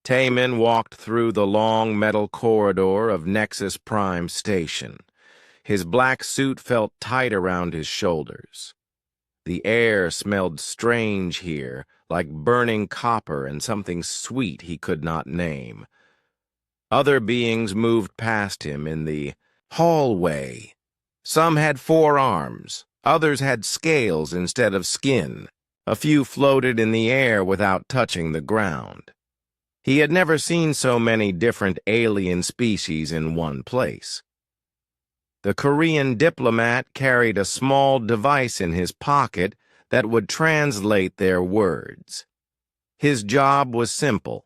Taman walked through the long metal corridor of Nexus Prime Station. His black suit felt tight around his shoulders. The air smelled strange here, like burning copper and something sweet he could not name. Other beings moved past him in the hallway. Some had 4 arms, others had scales instead of skin. A few floated in the air without touching the ground. He had never seen so many different alien species in one place. The Korean diplomat carried a small device in his pocket that would translate their words. His job was simple.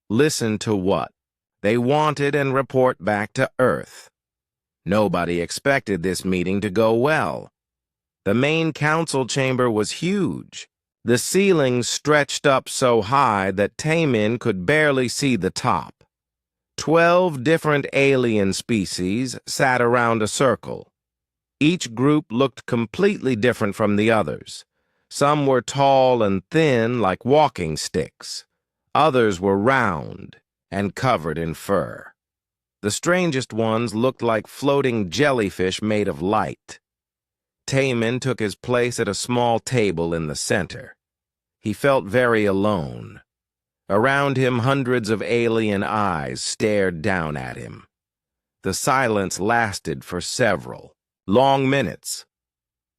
Listen to what they wanted and report back to Earth. Nobody expected this meeting to go well. The main council chamber was huge. The ceiling stretched up so high that Taman could barely see the top. 12 different alien species sat around a circle. Each group looked completely different from the others. Some were tall and thin like walking sticks. Others were round and covered in fur. The strangest ones looked like floating jellyfish made of light. Taman took his place at a small table in the center. He felt very alone. Around him, hundreds of alien eyes stared down at him. The silence lasted for several long minutes.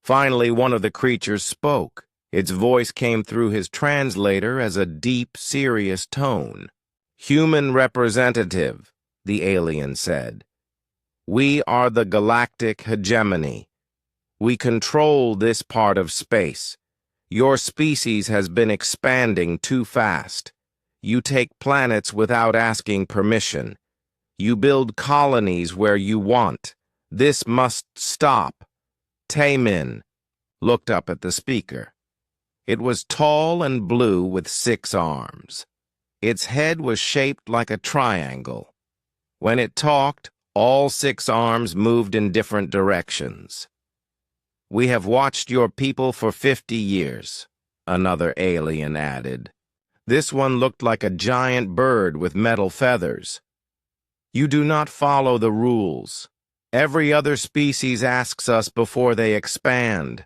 Finally, one of the creatures spoke. Its voice came through his translator as a deep, serious tone. "Human representative," the alien said. "We are the galactic hegemony. We control this part of space. Your species has been expanding too fast. You take planets without asking permission. You build colonies where you want. This must stop." Taman looked up at the speaker. It was tall and blue with 6 arms. Its head was shaped like a triangle. When it talked, all 6 arms moved in different directions. "We have watched your people for 50 years, another alien added. This one looked like a giant bird with metal feathers. "You do not follow the rules. Every other species asks us before they expand.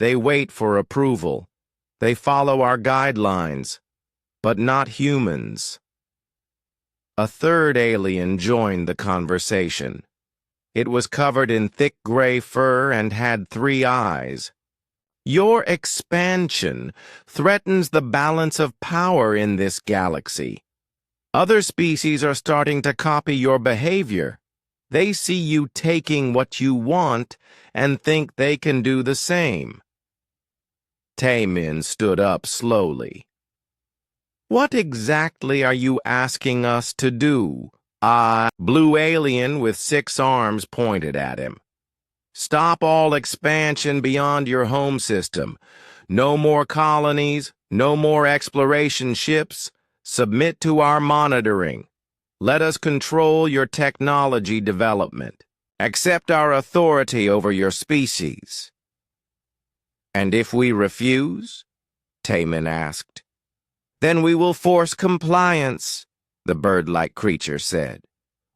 They wait for approval. They follow our guidelines, but not humans." A third alien joined the conversation. It was covered in thick gray fur and had 3 eyes. "Your expansion threatens the balance of power in this galaxy. Other species are starting to copy your behavior. They see you taking what you want and think they can do the same." Taman stood up slowly. "What exactly are you asking us to do?" Blue alien with 6 arms pointed at him. "Stop all expansion beyond your home system. No more colonies, no more exploration ships. Submit to our monitoring. Let us control your technology development. Accept our authority over your species." "And if we refuse?" Taman asked. "Then we will force compliance," the bird-like creature said.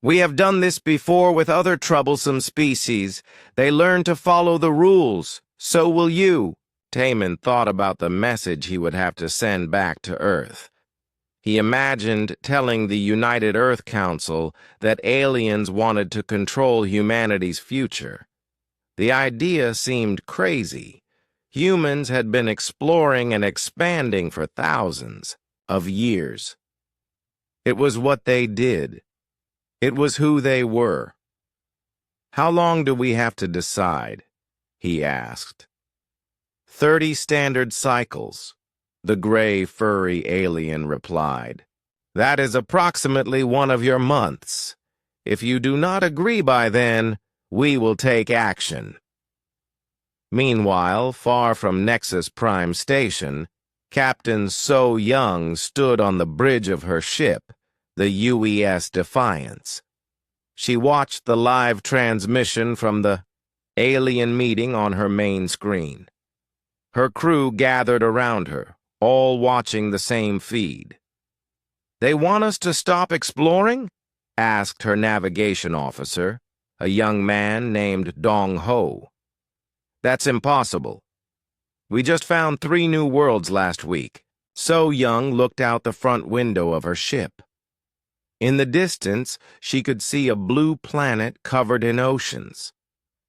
"We have done this before with other troublesome species. They learn to follow the rules. So will you." Taman thought about the message he would have to send back to Earth. He imagined telling the United Earth Council that aliens wanted to control humanity's future. The idea seemed crazy. Humans had been exploring and expanding for thousands of years. It was what they did. It was who they were. "How long do we have to decide?" he asked. 30 standard cycles, the gray, furry alien replied. "That is approximately 1 of your months. If you do not agree by then, we will take action." Meanwhile, far from Nexus Prime Station, Captain So Young stood on the bridge of her ship, the UES Defiance. She watched the live transmission from the alien meeting on her main screen. Her crew gathered around her, all watching the same feed. They want us to stop exploring? Asked her navigation officer, a young man named Dong Ho. That's impossible. We just found 3 new worlds last week. So Young looked out the front window of her ship. In the distance, she could see a blue planet covered in oceans.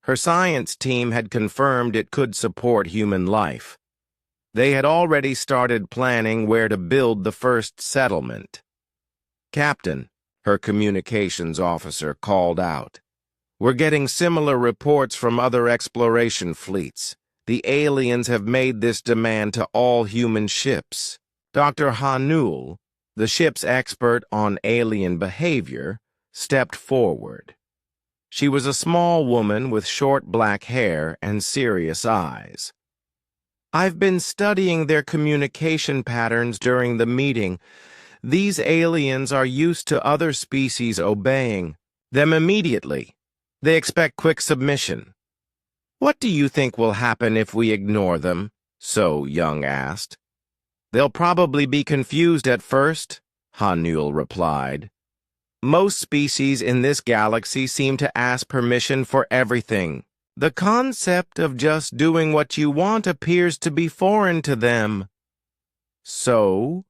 Her science team had confirmed it could support human life. They had already started planning where to build the first settlement. Captain, her communications officer called out. We're getting similar reports from other exploration fleets. The aliens have made this demand to all human ships. Dr. Hanul, the ship's expert on alien behavior, stepped forward. She was a small woman with short black hair and serious eyes. I've been studying their communication patterns during the meeting. These aliens are used to other species obeying them immediately. They expect quick submission. What do you think will happen if we ignore them? So Young asked. They'll probably be confused at first, Hanul replied. Most species in this galaxy seem to ask permission for everything. The concept of just doing what you want appears to be foreign to them. So?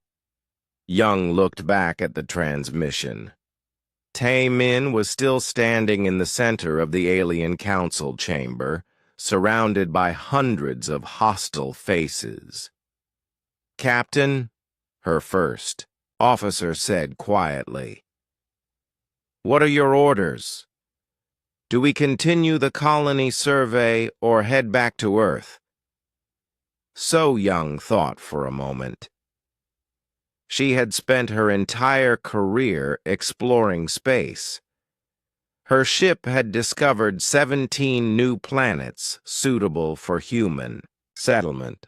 Young looked back at the transmission. Tae-min was still standing in the center of the alien council chamber, surrounded by hundreds of hostile faces. Captain, her first officer said quietly. What are your orders? Do we continue the colony survey or head back to Earth? So Young thought for a moment. She had spent her entire career exploring space. Her ship had discovered 17 new planets suitable for human settlement.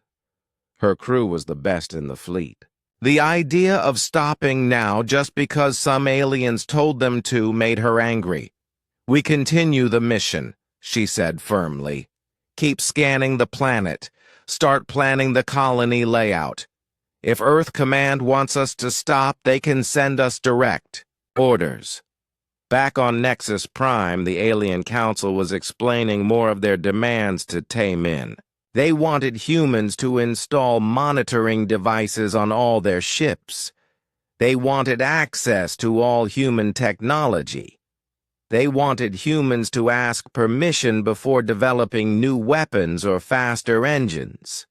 Her crew was the best in the fleet. The idea of stopping now just because some aliens told them to made her angry. We continue the mission, she said firmly. Keep scanning the planet. Start planning the colony layout. If Earth Command wants us to stop, they can send us direct orders. Back on Nexus Prime, the Alien Council was explaining more of their demands to Tae-min. They wanted humans to install monitoring devices on all their ships. They wanted access to all human technology. They wanted humans to ask permission before developing new weapons or faster engines.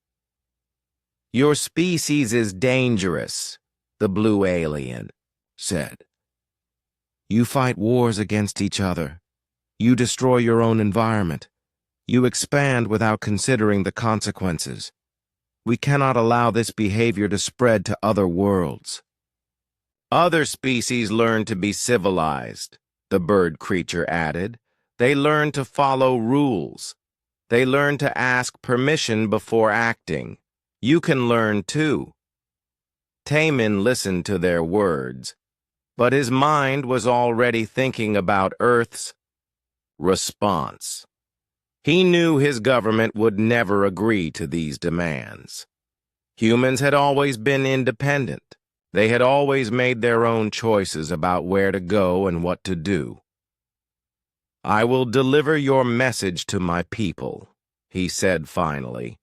Your species is dangerous, the blue alien said. You fight wars against each other. You destroy your own environment. You expand without considering the consequences. We cannot allow this behavior to spread to other worlds. Other species learn to be civilized, the bird creature added. They learn to follow rules. They learn to ask permission before acting. You can learn too. Tae-min listened to their words, but his mind was already thinking about Earth's response. He knew his government would never agree to these demands. Humans had always been independent. They had always made their own choices about where to go and what to do. I will deliver your message to my people, he said finally.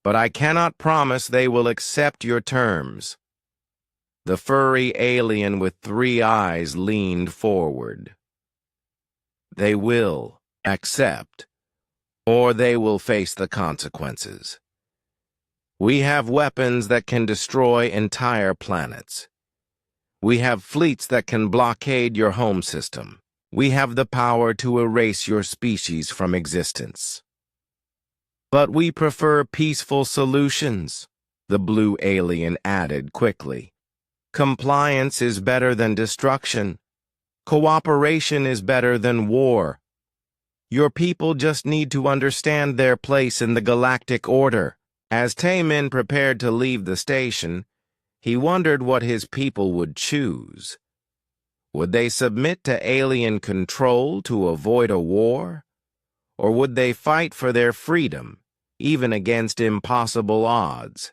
But I cannot promise they will accept your terms. The furry alien with 3 eyes leaned forward. They will accept, or they will face the consequences. We have weapons that can destroy entire planets. We have fleets that can blockade your home system. We have the power to erase your species from existence. But we prefer peaceful solutions, the blue alien added quickly. Compliance is better than destruction. Cooperation is better than war. Your people just need to understand their place in the galactic order. As Tae-min prepared to leave the station, he wondered what his people would choose. Would they submit to alien control to avoid a war? Or would they fight for their freedom, even against impossible odds?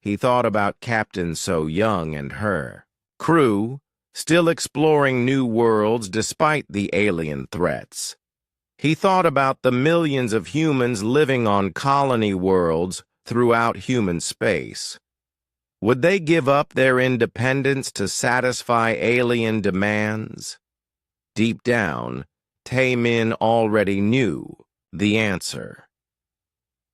He thought about Captain So Young and her. Crew, still exploring new worlds despite the alien threats. He thought about the millions of humans living on colony worlds throughout human space. Would they give up their independence to satisfy alien demands? Deep down, Tae-min already knew the answer.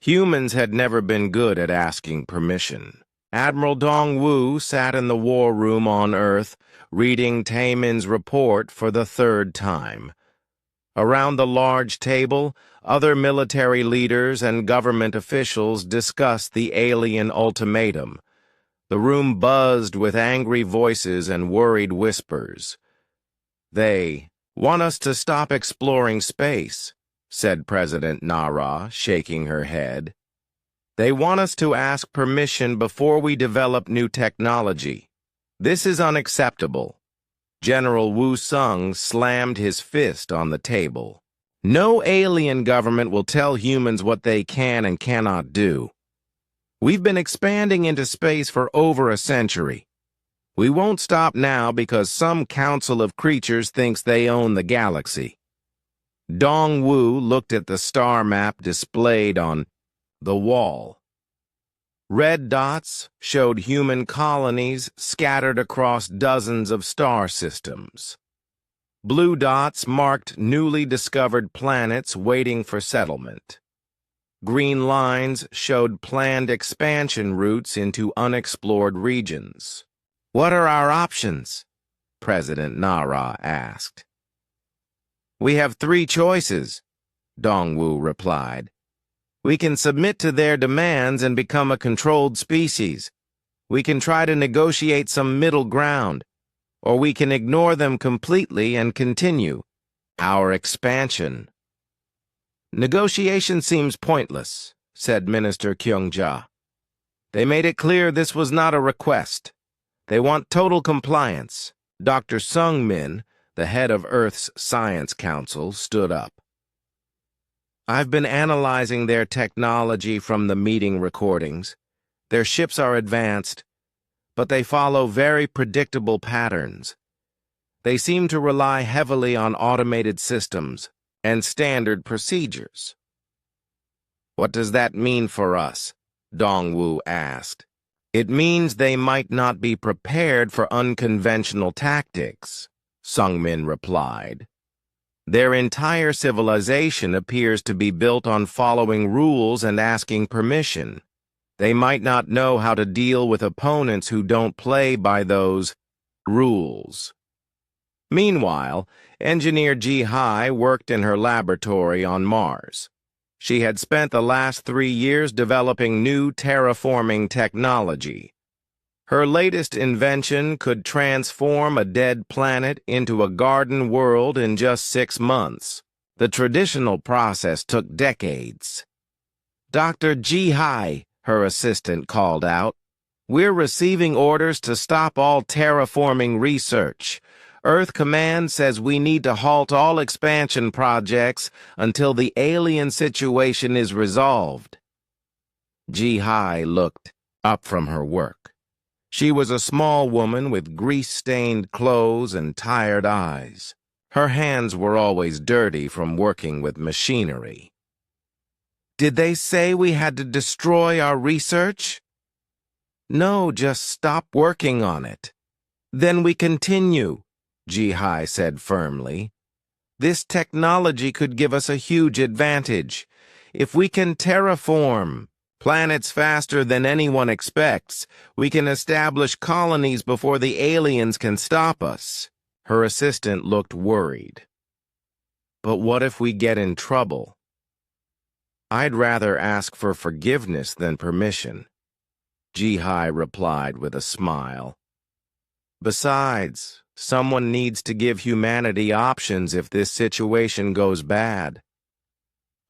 Humans had never been good at asking permission. Admiral Dong-woo sat in the war room on Earth, reading Tae-min's report for the third time. Around the large table, other military leaders and government officials discussed the alien ultimatum. The room buzzed with angry voices and worried whispers. "They want us to stop exploring space," said President Nara, shaking her head. "They want us to ask permission before we develop new technology. This is unacceptable." General Woo Sung slammed his fist on the table. "No alien government will tell humans what they can and cannot do. We've been expanding into space for over a century. We won't stop now because some council of creatures thinks they own the galaxy." Dong-woo looked at the star map displayed on the wall. Red dots showed human colonies scattered across dozens of star systems. Blue dots marked newly discovered planets waiting for settlement. Green lines showed planned expansion routes into unexplored regions. "What are our options?" President Nara asked. "We have three choices," Dong-woo replied. "We can submit to their demands and become a controlled species. We can try to negotiate some middle ground, or we can ignore them completely and continue our expansion." "Negotiation seems pointless," said Minister Kyung-ja. "They made it clear this was not a request. They want total compliance." Dr. Sung-min, the head of Earth's Science Council, stood up. "I've been analyzing their technology from the meeting recordings. Their ships are advanced, but they follow very predictable patterns. They seem to rely heavily on automated systems and standard procedures." "What does that mean for us?" Dong-woo asked. "It means they might not be prepared for unconventional tactics," Sung-min replied. "Their entire civilization appears to be built on following rules and asking permission. They might not know how to deal with opponents who don't play by those rules." Meanwhile, engineer Ji-hai worked in her laboratory on Mars. She had spent the last 3 years developing new terraforming technology. Her latest invention could transform a dead planet into a garden world in just 6 months. The traditional process took decades. "Dr. Ji-hai," her assistant called out, "we're receiving orders to stop all terraforming research. Earth Command says we need to halt all expansion projects until the alien situation is resolved." Ji-hai looked up from her work. She was a small woman with grease-stained clothes and tired eyes. Her hands were always dirty from working with machinery. "Did they say we had to destroy our research?" "No, just stop working on it." "Then we continue," Ji-hai said firmly. "This technology could give us a huge advantage. If we can terraform planets faster than anyone expects, we can establish colonies before the aliens can stop us." Her assistant looked worried. "But what if we get in trouble?" "I'd rather ask for forgiveness than permission," Ji-hai replied with a smile. "Besides, someone needs to give humanity options if this situation goes bad."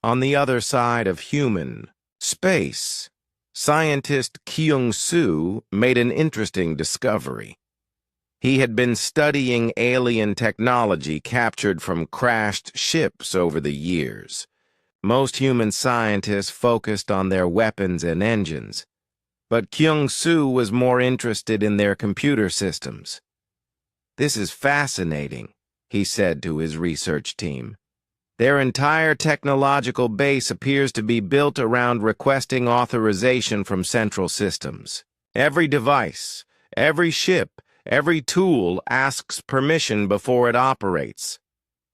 On the other side of human space, scientist Kyung-soo made an interesting discovery. He had been studying alien technology captured from crashed ships over the years. Most human scientists focused on their weapons and engines, but Kyung-soo was more interested in their computer systems. "This is fascinating," he said to his research team. "Their entire technological base appears to be built around requesting authorization from central systems. Every device, every ship, every tool asks permission before it operates."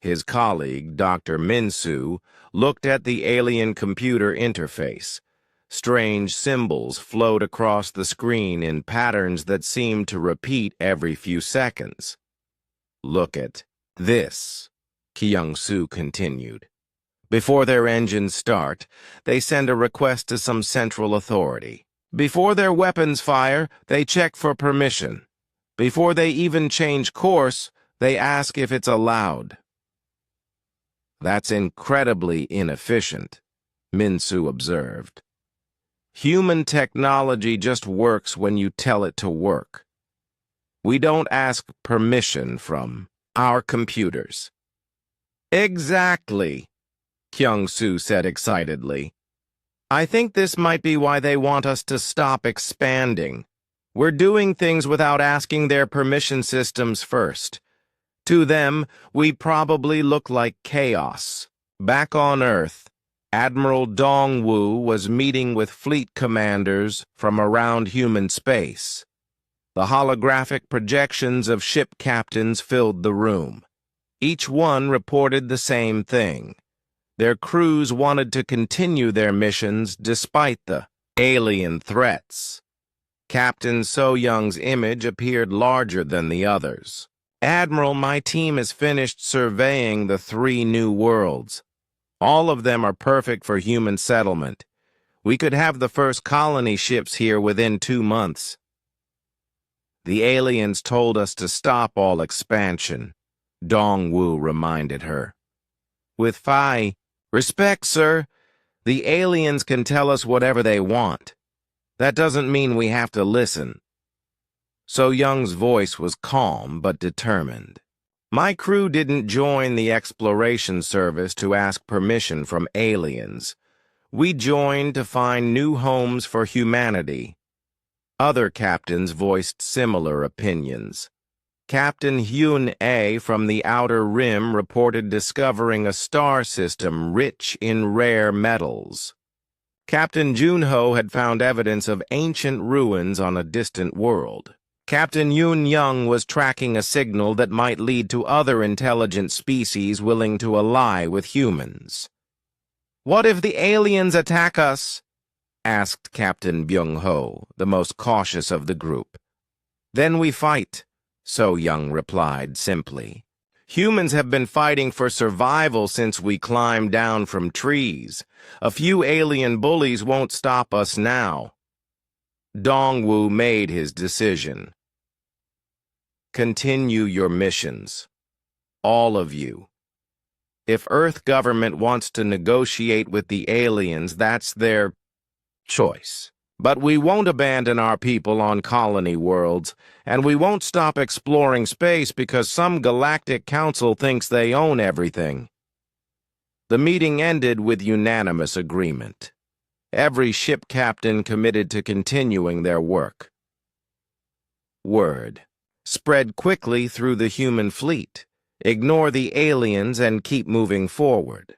His colleague, Dr. Minsu, looked at the alien computer interface. Strange symbols flowed across the screen in patterns that seemed to repeat every few seconds. "Look at this," Kyung-soo continued. "Before their engines start, they send a request to some central authority. Before their weapons fire, they check for permission. Before they even change course, they ask if it's allowed." "That's incredibly inefficient," Minsu observed. "Human technology just works when you tell it to work. We don't ask permission from our computers." "Exactly," Kyung-soo said excitedly. "I think this might be why they want us to stop expanding. We're doing things without asking their permission systems first. To them, we probably look like chaos." Back on Earth, Admiral Dong-woo was meeting with fleet commanders from around human space. The holographic projections of ship captains filled the room. Each one reported the same thing. Their crews wanted to continue their missions despite the alien threats. Captain So-young's image appeared larger than the others. "Admiral, my team has finished surveying the 3 new worlds. All of them are perfect for human settlement. We could have the first colony ships here within 2 months. The aliens told us to stop all expansion," Dong-woo reminded her. "With Phi, respect, sir, the aliens can tell us whatever they want. That doesn't mean we have to listen." So-young's voice was calm but determined. "My crew didn't join the exploration service to ask permission from aliens. We joined to find new homes for humanity." Other captains voiced similar opinions. Captain Hyun-A from the Outer Rim reported discovering a star system rich in rare metals. Captain Junho had found evidence of ancient ruins on a distant world. Captain Yoon-young was tracking a signal that might lead to other intelligent species willing to ally with humans. "What if the aliens attack us?" asked Captain Byung-ho, the most cautious of the group. "Then we fight," So-young replied simply. "Humans have been fighting for survival since we climbed down from trees. A few alien bullies won't stop us now." Dong-woo made his decision. "Continue your missions. All of you. If Earth government wants to negotiate with the aliens, that's their choice. But we won't abandon our people on colony worlds, and we won't stop exploring space because some galactic council thinks they own everything." The meeting ended with unanimous agreement. Every ship captain committed to continuing their work. Word spread quickly through the human fleet. Ignore the aliens and keep moving forward.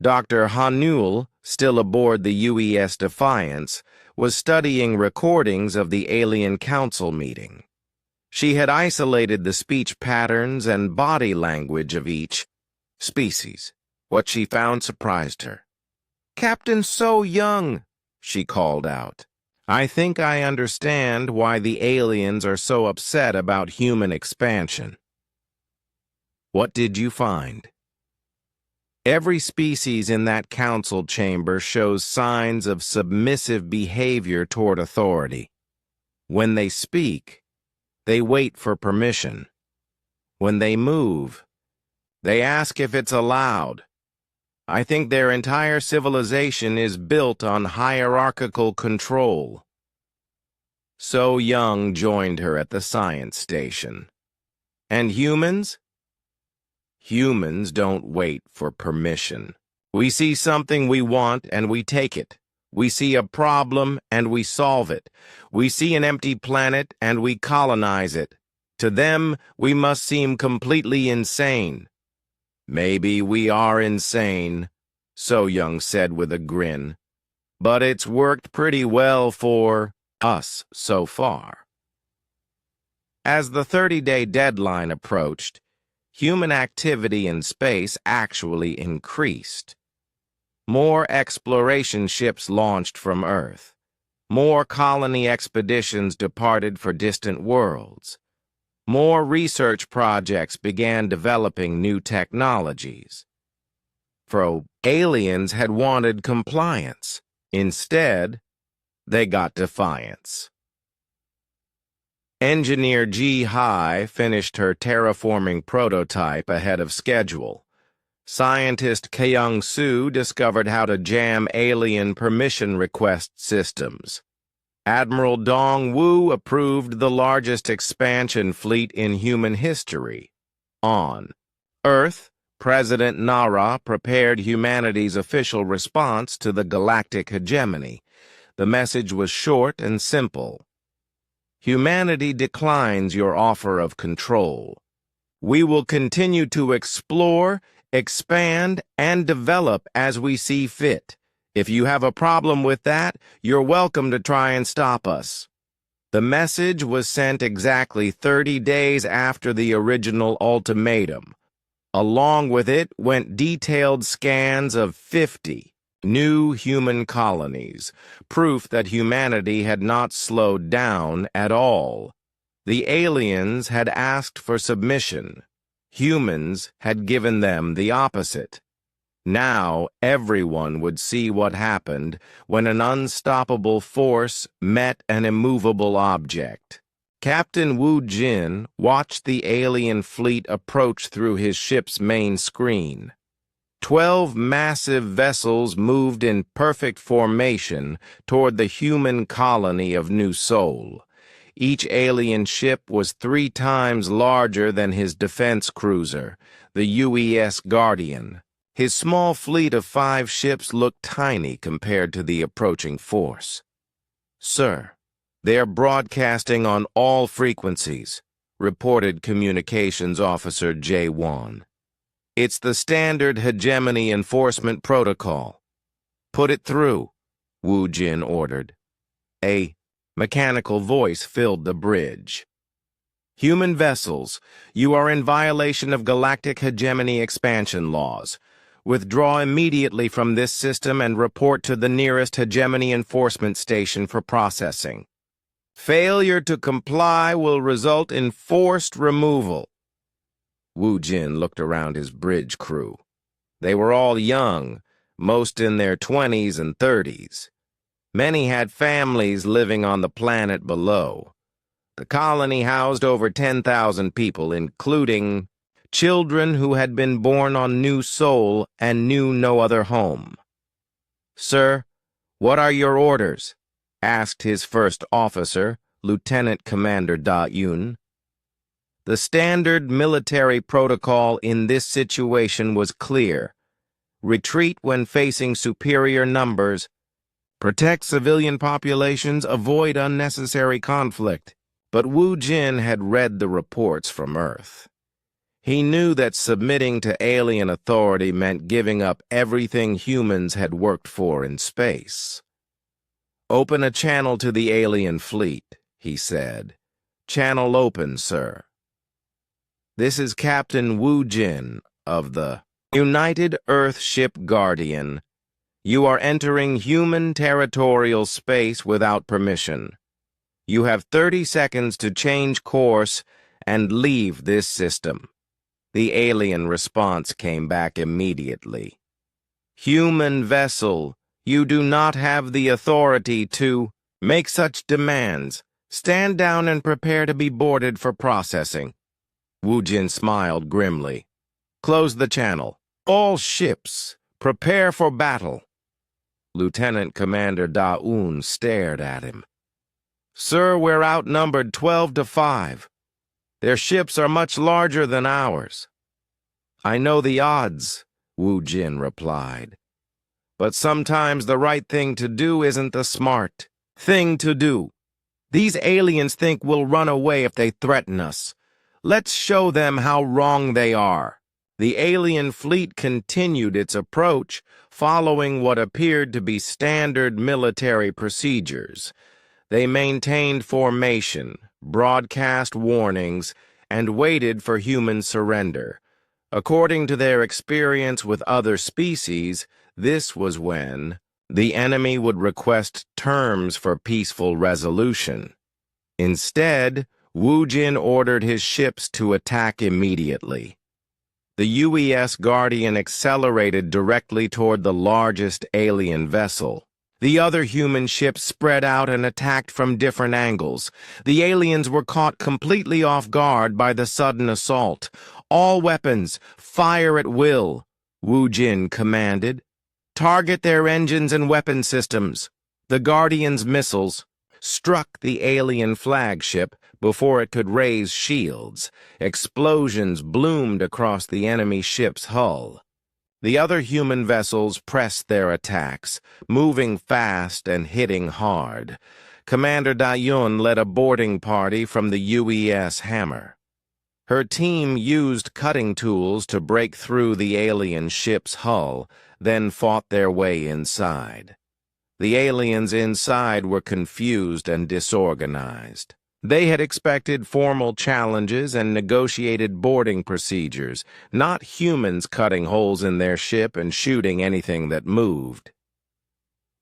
Dr. Hanul, still aboard the UES Defiance, was studying recordings of the Alien Council meeting. She had isolated the speech patterns and body language of each species. What she found surprised her. "Captain So-young," she called out. "I think I understand why the aliens are so upset about human expansion." "What did you find?" "Every species in that council chamber shows signs of submissive behavior toward authority. When they speak, they wait for permission. When they move, they ask if it's allowed. I think their entire civilization is built on hierarchical control." So-young joined her at the science station. "And humans?" "Humans don't wait for permission. We see something we want and we take it. We see a problem and we solve it. We see an empty planet and we colonize it. To them, we must seem completely insane. Maybe we are insane, So Young said with a grin. But it's worked pretty well for us so far. As the 30-day deadline approached, human activity in space actually increased. More exploration ships launched from Earth. More colony expeditions departed for distant worlds. More research projects began developing new technologies. For aliens had wanted compliance. Instead, they got defiance. Engineer Ji Hai finished her terraforming prototype ahead of schedule. Scientist Kyung Soo discovered how to jam alien permission request systems. Admiral Dong Wu approved the largest expansion fleet in human history. On Earth, President Nara prepared humanity's official response to the galactic hegemony. The message was short and simple. Humanity declines your offer of control. We will continue to explore, expand, and develop as we see fit. If you have a problem with that, you're welcome to try and stop us. The message was sent exactly 30 days after the original ultimatum. Along with it went detailed scans of 50 new human colonies, proof that humanity had not slowed down at all. The aliens had asked for submission. Humans had given them the opposite. Now everyone would see what happened when an unstoppable force met an immovable object. Captain Wu Jin watched the alien fleet approach through his ship's main screen. 12 massive vessels moved in perfect formation toward the human colony of New Seoul. Each alien ship was 3 times larger than his defense cruiser, the UES Guardian. His small fleet of 5 ships looked tiny compared to the approaching force. "Sir, they are broadcasting on all frequencies," reported Communications Officer Jae Won. "It's the standard hegemony enforcement protocol." "Put it through," Wu Jin ordered. A mechanical voice filled the bridge. "Human vessels, you are in violation of galactic hegemony expansion laws. Withdraw immediately from this system and report to the nearest hegemony enforcement station for processing. Failure to comply will result in forced removal." Wu Jin looked around his bridge crew. They were all young, most in their 20s and 30s. Many had families living on the planet below. The colony housed over 10,000 people, including children who had been born on New Seoul and knew no other home. "Sir, what are your orders?" asked his first officer, Lieutenant Commander Da Yun. The standard military protocol in this situation was clear. Retreat when facing superior numbers. Protect civilian populations, avoid unnecessary conflict. But Wu Jin had read the reports from Earth. He knew that submitting to alien authority meant giving up everything humans had worked for in space. "Open a channel to the alien fleet," he said. "Channel open, sir." "This is Captain Wu Jin of the United Earth Ship Guardian. You are entering human territorial space without permission. You have 30 seconds to change course and leave this system." The alien response came back immediately. "Human vessel, you do not have the authority to make such demands. Stand down and prepare to be boarded for processing." Wu Jin smiled grimly. "Close the channel. All ships, prepare for battle." Lieutenant Commander Da-un stared at him. "Sir, we're outnumbered 12 to 5. Their ships are much larger than ours." "I know the odds," Wu Jin replied. "But sometimes the right thing to do isn't the smart thing to do. These aliens think we'll run away if they threaten us. Let's show them how wrong they are. The alien fleet continued its approach, following what appeared to be standard military procedures. They maintained formation, broadcast warnings, and waited for human surrender. According to their experience with other species, this was when the enemy would request terms for peaceful resolution. Instead, Wu Jin ordered his ships to attack immediately. The UES Guardian accelerated directly toward the largest alien vessel. The other human ships spread out and attacked from different angles. The aliens were caught completely off guard by the sudden assault. "All weapons, fire at will," Wu Jin commanded. "Target their engines and weapon systems." The Guardian's missiles struck the alien flagship before it could raise shields. Explosions bloomed across the enemy ship's hull. The other human vessels pressed their attacks, moving fast and hitting hard. Commander Da-Yun led a boarding party from the UES Hammer. Her team used cutting tools to break through the alien ship's hull, then fought their way inside. The aliens inside were confused and disorganized. They had expected formal challenges and negotiated boarding procedures, not humans cutting holes in their ship and shooting anything that moved.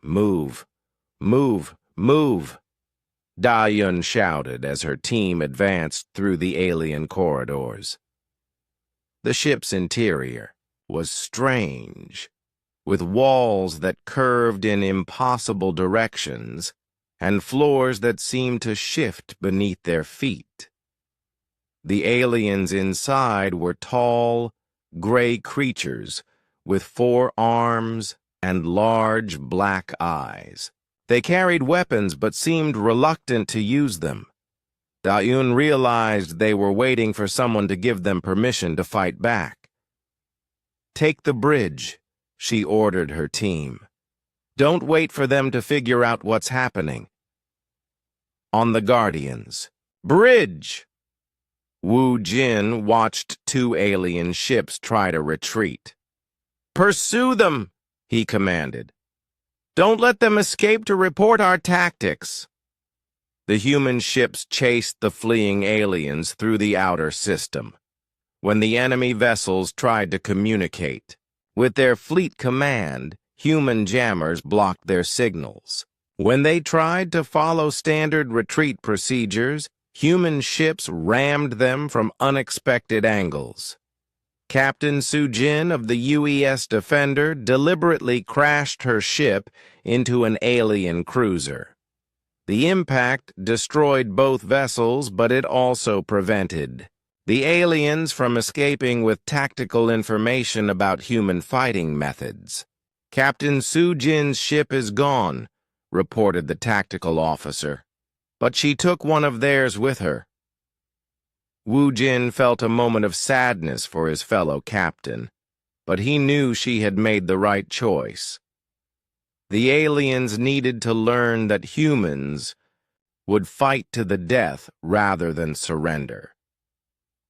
"Move, move, move," Da-Yun shouted as her team advanced through the alien corridors. The ship's interior was strange, with walls that curved in impossible directions and floors that seemed to shift beneath their feet. The aliens inside were tall, gray creatures with 4 arms and large black eyes. They carried weapons but seemed reluctant to use them. Da-Yun realized they were waiting for someone to give them permission to fight back. "Take the bridge," she ordered her team. "Don't wait for them to figure out what's happening." On the Guardians. "Bridge!" Wu Jin watched 2 alien ships try to retreat. "Pursue them," he commanded. "Don't let them escape to report our tactics." The human ships chased the fleeing aliens through the outer system. When the enemy vessels tried to communicate with their fleet command, human jammers blocked their signals. When they tried to follow standard retreat procedures, human ships rammed them from unexpected angles. Captain Sujin of the UES Defender deliberately crashed her ship into an alien cruiser. The impact destroyed both vessels, but it also prevented the aliens from escaping with tactical information about human fighting methods. "Captain Sujin's ship is gone," reported the tactical officer, "but she took one of theirs with her." Wu Jin felt a moment of sadness for his fellow captain, but he knew she had made the right choice. The aliens needed to learn that humans would fight to the death rather than surrender.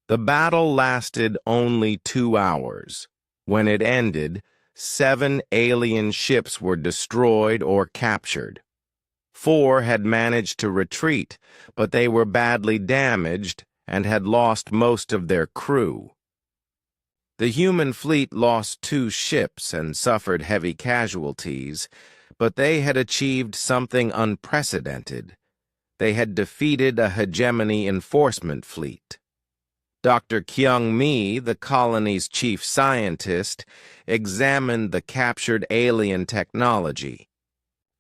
The battle lasted only 2 hours. When it ended, 7 alien ships were destroyed or captured. 4 had managed to retreat, but they were badly damaged and had lost most of their crew. The human fleet lost 2 ships and suffered heavy casualties, but they had achieved something unprecedented. They had defeated a hegemony enforcement fleet. Dr. Kyung Mi, the colony's chief scientist, examined the captured alien technology.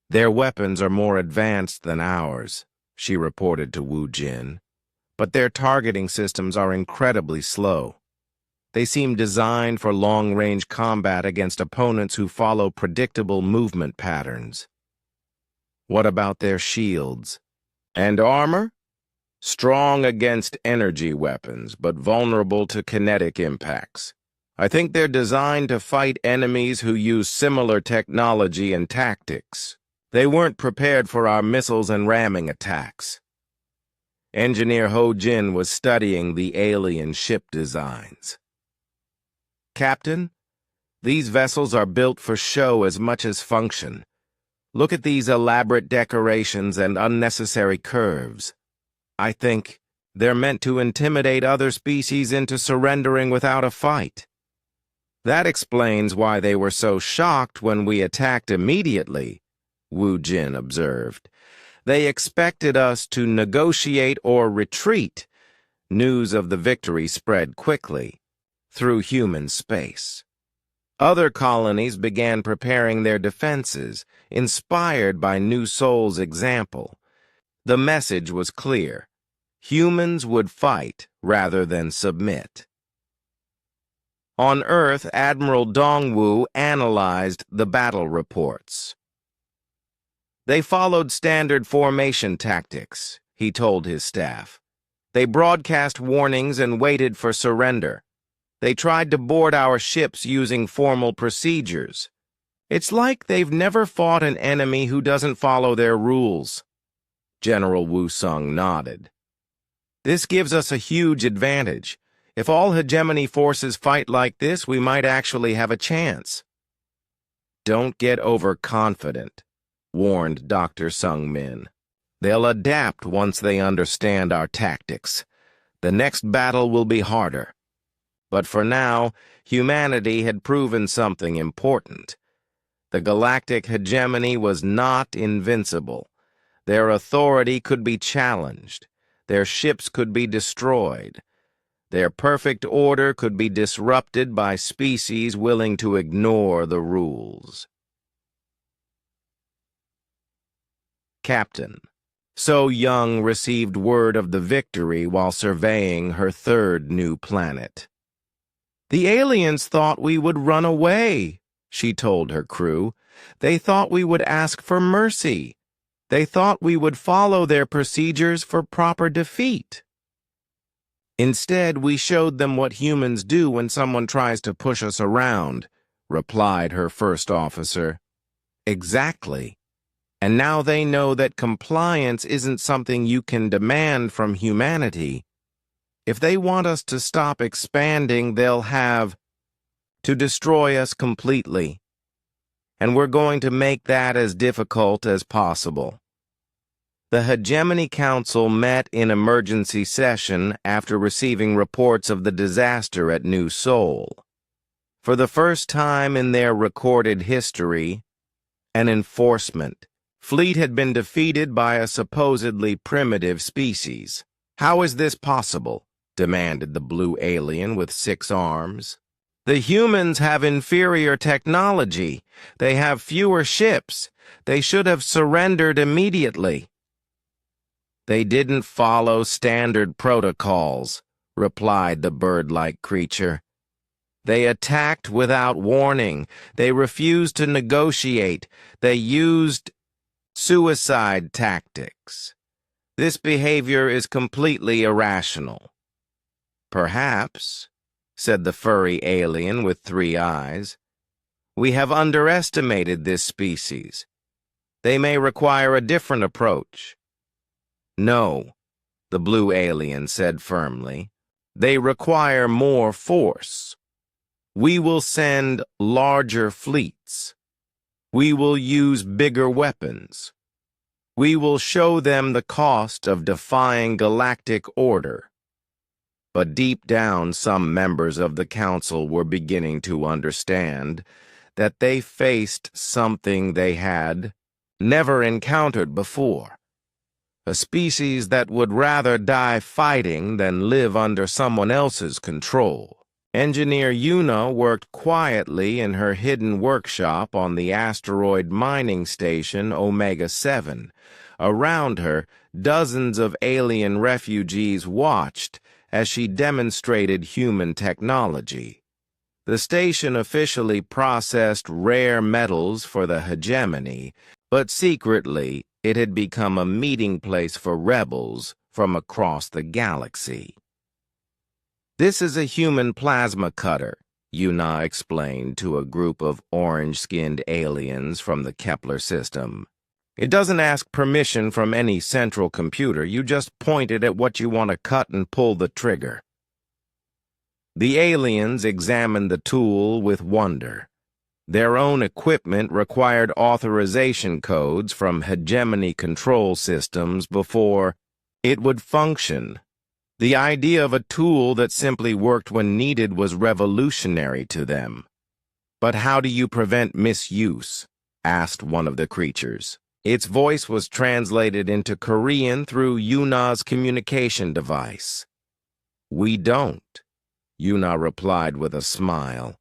"Their weapons are more advanced than ours," she reported to Wu Jin, "but their targeting systems are incredibly slow. They seem designed for long-range combat against opponents who follow predictable movement patterns." "What about their shields and armor?" "Strong against energy weapons, but vulnerable to kinetic impacts. I think they're designed to fight enemies who use similar technology and tactics. They weren't prepared for our missiles and ramming attacks." Engineer Ho Jin was studying the alien ship designs. "Captain, these vessels are built for show as much as function. Look at these elaborate decorations and unnecessary curves. I think they're meant to intimidate other species into surrendering without a fight. That explains why they were so shocked when we attacked immediately," Wu Jin observed. "They expected us to negotiate or retreat." News of the victory spread quickly through human space. Other colonies began preparing their defenses, inspired by New Sol's example. The message was clear. Humans would fight rather than submit. On Earth, Admiral Dongwu analyzed the battle reports. "They followed standard formation tactics," he told his staff. "They broadcast warnings and waited for surrender. They tried to board our ships using formal procedures. It's like they've never fought an enemy who doesn't follow their rules." General Wu Sung nodded. "This gives us a huge advantage. If all hegemony forces fight like this, we might actually have a chance." "Don't get overconfident," warned Dr. Sung Min. "They'll adapt once they understand our tactics. The next battle will be harder." But for now, humanity had proven something important. The galactic hegemony was not invincible. Their authority could be challenged. Their ships could be destroyed. Their perfect order could be disrupted by species willing to ignore the rules. Captain. So Young received word of the victory while surveying her third new planet. "The aliens thought we would run away," she told her crew. "They thought we would ask for mercy. They thought we would follow their procedures for proper defeat. Instead, we showed them what humans do when someone tries to push us around," replied her first officer. "Exactly. And now they know that compliance isn't something you can demand from humanity. If they want us to stop expanding, they'll have to destroy us completely. And we're going to make that as difficult as possible." The Hegemony Council met in emergency session after receiving reports of the disaster at New Sol. For the first time in their recorded history, an enforcement fleet had been defeated by a supposedly primitive species. "How is this possible?" demanded the blue alien with 6 arms. "The humans have inferior technology. They have fewer ships. They should have surrendered immediately." "They didn't follow standard protocols," replied the bird-like creature. "They attacked without warning. They refused to negotiate. They used suicide tactics. This behavior is completely irrational." "Perhaps," said the furry alien with 3 eyes, "we have underestimated this species. They may require a different approach." "No," the blue alien said firmly. "They require more force. We will send larger fleets. We will use bigger weapons. We will show them the cost of defying galactic order." But deep down, some members of the council were beginning to understand that they faced something they had never encountered before. A species that would rather die fighting than live under someone else's control. Engineer Yuna worked quietly in her hidden workshop on the asteroid mining station Omega-7. Around her, dozens of alien refugees watched as she demonstrated human technology. The station officially processed rare metals for the hegemony, but secretly it had become a meeting place for rebels from across the galaxy. "This is a human plasma cutter," Yuna explained to a group of orange-skinned aliens from the Kepler system. It doesn't ask permission from any central computer. You just point it at what you want to cut and pull the trigger. The aliens examined the tool with wonder. Their own equipment required authorization codes from hegemony control systems before it would function. The idea of a tool that simply worked when needed was revolutionary to them. "But how do you prevent misuse?" asked one of the creatures. Its voice was translated into Korean through Yuna's communication device. "We don't," Yuna replied with a smile.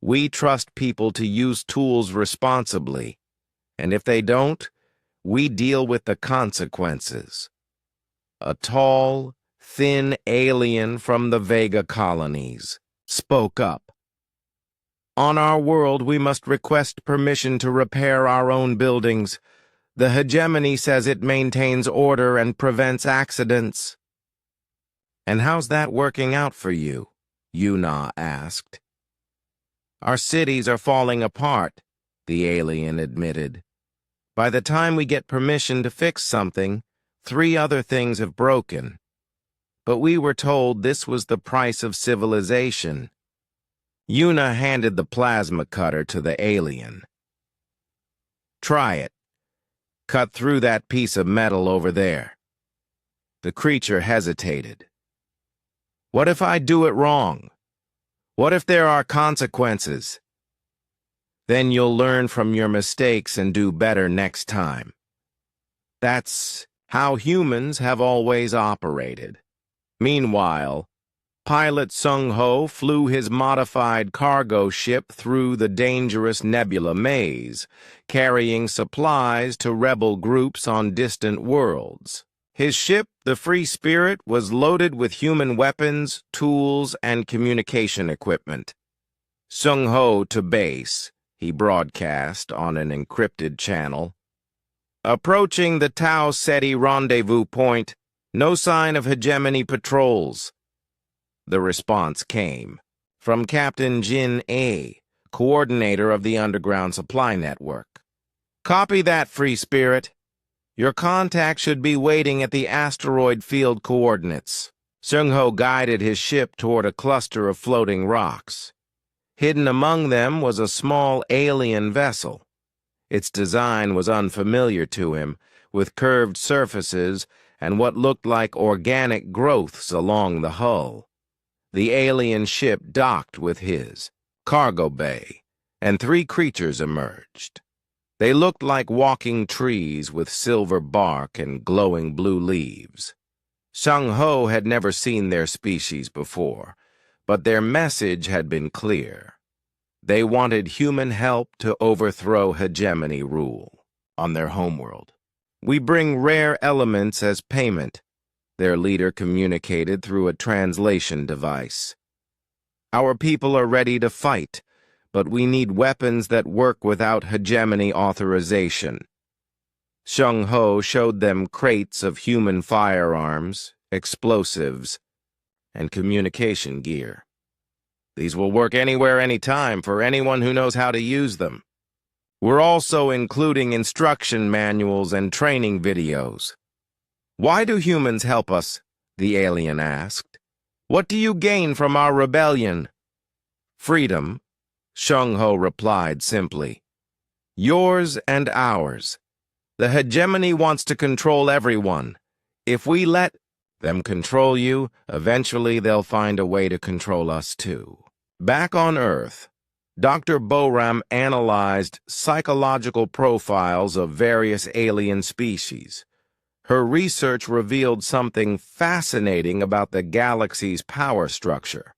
"We trust people to use tools responsibly, and if they don't, we deal with the consequences." A tall, thin alien from the Vega colonies spoke up. "On our world, we must request permission to repair our own buildings. The hegemony says it maintains order and prevents accidents." "And how's that working out for you?" Yuna asked. "Our cities are falling apart," the alien admitted. "By the time we get permission to fix something, 3 other things have broken. But we were told this was the price of civilization." Yuna handed the plasma cutter to the alien. "Try it. Cut through that piece of metal over there." The creature hesitated. "What if I do it wrong? What if there are consequences?" "Then you'll learn from your mistakes and do better next time. That's how humans have always operated." Meanwhile, pilot Sung-ho flew his modified cargo ship through the dangerous nebula maze, carrying supplies to rebel groups on distant worlds. His ship, the Free Spirit, was loaded with human weapons, tools, and communication equipment. "Sung-ho to base," he broadcast on an encrypted channel. "Approaching the Tau Ceti rendezvous point. No sign of hegemony patrols." The response came from Captain Jin A., coordinator of the underground supply network. "Copy that, Free Spirit. Your contact should be waiting at the asteroid field coordinates." Sung-ho guided his ship toward a cluster of floating rocks. Hidden among them was a small alien vessel. Its design was unfamiliar to him, with curved surfaces and what looked like organic growths along the hull. The alien ship docked with his cargo bay, and 3 creatures emerged. They looked like walking trees with silver bark and glowing blue leaves. Sung-ho had never seen their species before, but their message had been clear. They wanted human help to overthrow hegemony rule on their homeworld. "We bring rare elements as payment," their leader communicated through a translation device. "Our people are ready to fight, but we need weapons that work without hegemony authorization." Sung-ho showed them crates of human firearms, explosives, and communication gear. "These will work anywhere, anytime, for anyone who knows how to use them. We're also including instruction manuals and training videos." "Why do humans help us?" the alien asked. "What do you gain from our rebellion?" "Freedom," Sung-ho replied simply. "Yours and ours. The hegemony wants to control everyone. If we let them control you, eventually they'll find a way to control us too." Back on Earth, Dr. Boram analyzed psychological profiles of various alien species. Her research revealed something fascinating about the galaxy's power structure.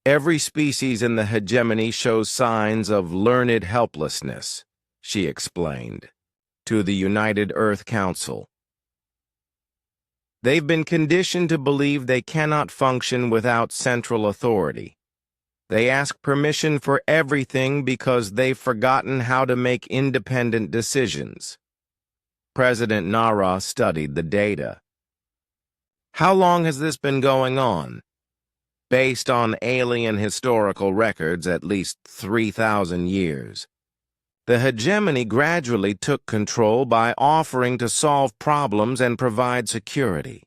"Every species in the hegemony shows signs of learned helplessness," she explained to the United Earth Council. "They've been conditioned to believe they cannot function without central authority. They ask permission for everything because they've forgotten how to make independent decisions." President Nara studied the data. "How long has this been going on?" "Based on alien historical records, at least 3,000 years. The hegemony gradually took control by offering to solve problems and provide security.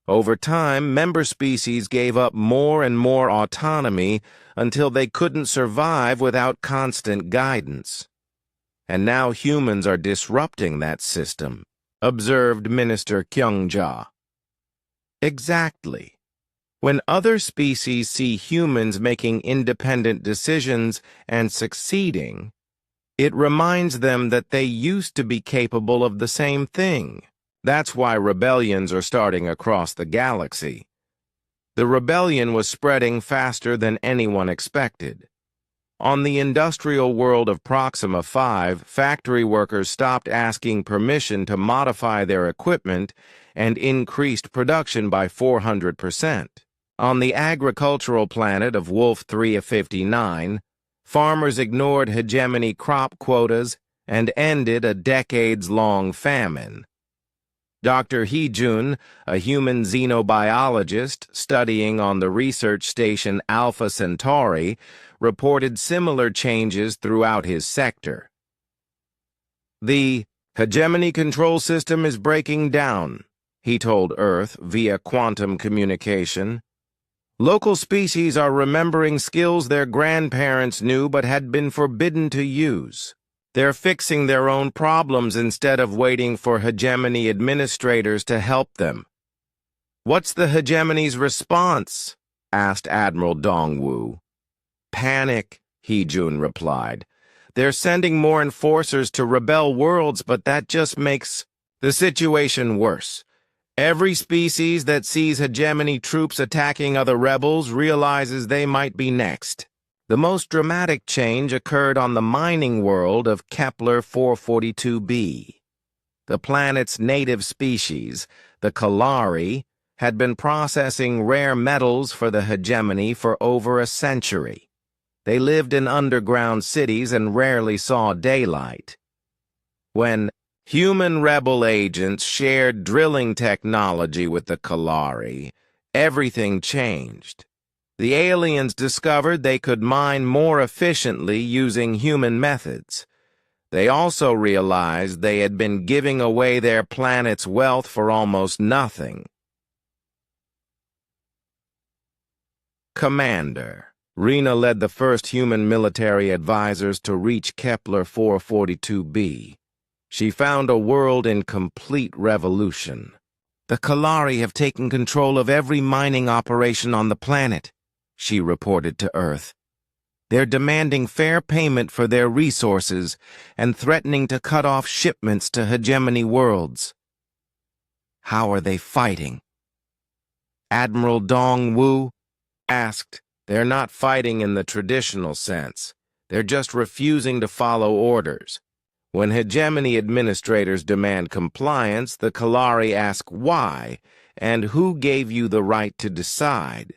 Over time, member species gave up more and more autonomy until they couldn't survive without constant guidance. And now humans are disrupting that system, observed Minister Kyung-ja. Exactly. When other species see humans making independent decisions and succeeding, it reminds them that they used to be capable of the same thing. That's why rebellions are starting across the galaxy. The rebellion was spreading faster than anyone expected. On the industrial world of Proxima 5, factory workers stopped asking permission to modify their equipment and increased production by 400%. On the agricultural planet of Wolf 359, farmers ignored hegemony crop quotas and ended a decades-long famine. Dr. Hee-jun, a human xenobiologist studying on the research station Alpha Centauri, reported similar changes throughout his sector. The hegemony control system is breaking down, he told Earth via quantum communication. Local species are remembering skills their grandparents knew but had been forbidden to use. They're fixing their own problems instead of waiting for hegemony administrators to help them. What's the hegemony's response? Asked Admiral Dongwu. Panic, Hee-jun replied. They're sending more enforcers to rebel worlds, but that just makes the situation worse. Every species that sees hegemony troops attacking other rebels realizes they might be next. The most dramatic change occurred on the mining world of Kepler 442b. The planet's native species, the Kalari, had been processing rare metals for the hegemony for over a century. They lived in underground cities and rarely saw daylight. When human rebel agents shared drilling technology with the Kalari, everything changed. The aliens discovered they could mine more efficiently using human methods. They also realized they had been giving away their planet's wealth for almost nothing. Commander. Rena led the first human military advisors to reach Kepler 442b. She found a world in complete revolution. The Kalari have taken control of every mining operation on the planet, she reported to Earth. They're demanding fair payment for their resources and threatening to cut off shipments to hegemony worlds. How are they fighting? Admiral Dongwu asked. They're not fighting in the traditional sense. They're just refusing to follow orders. When hegemony administrators demand compliance, the Kalari ask why and who gave you the right to decide.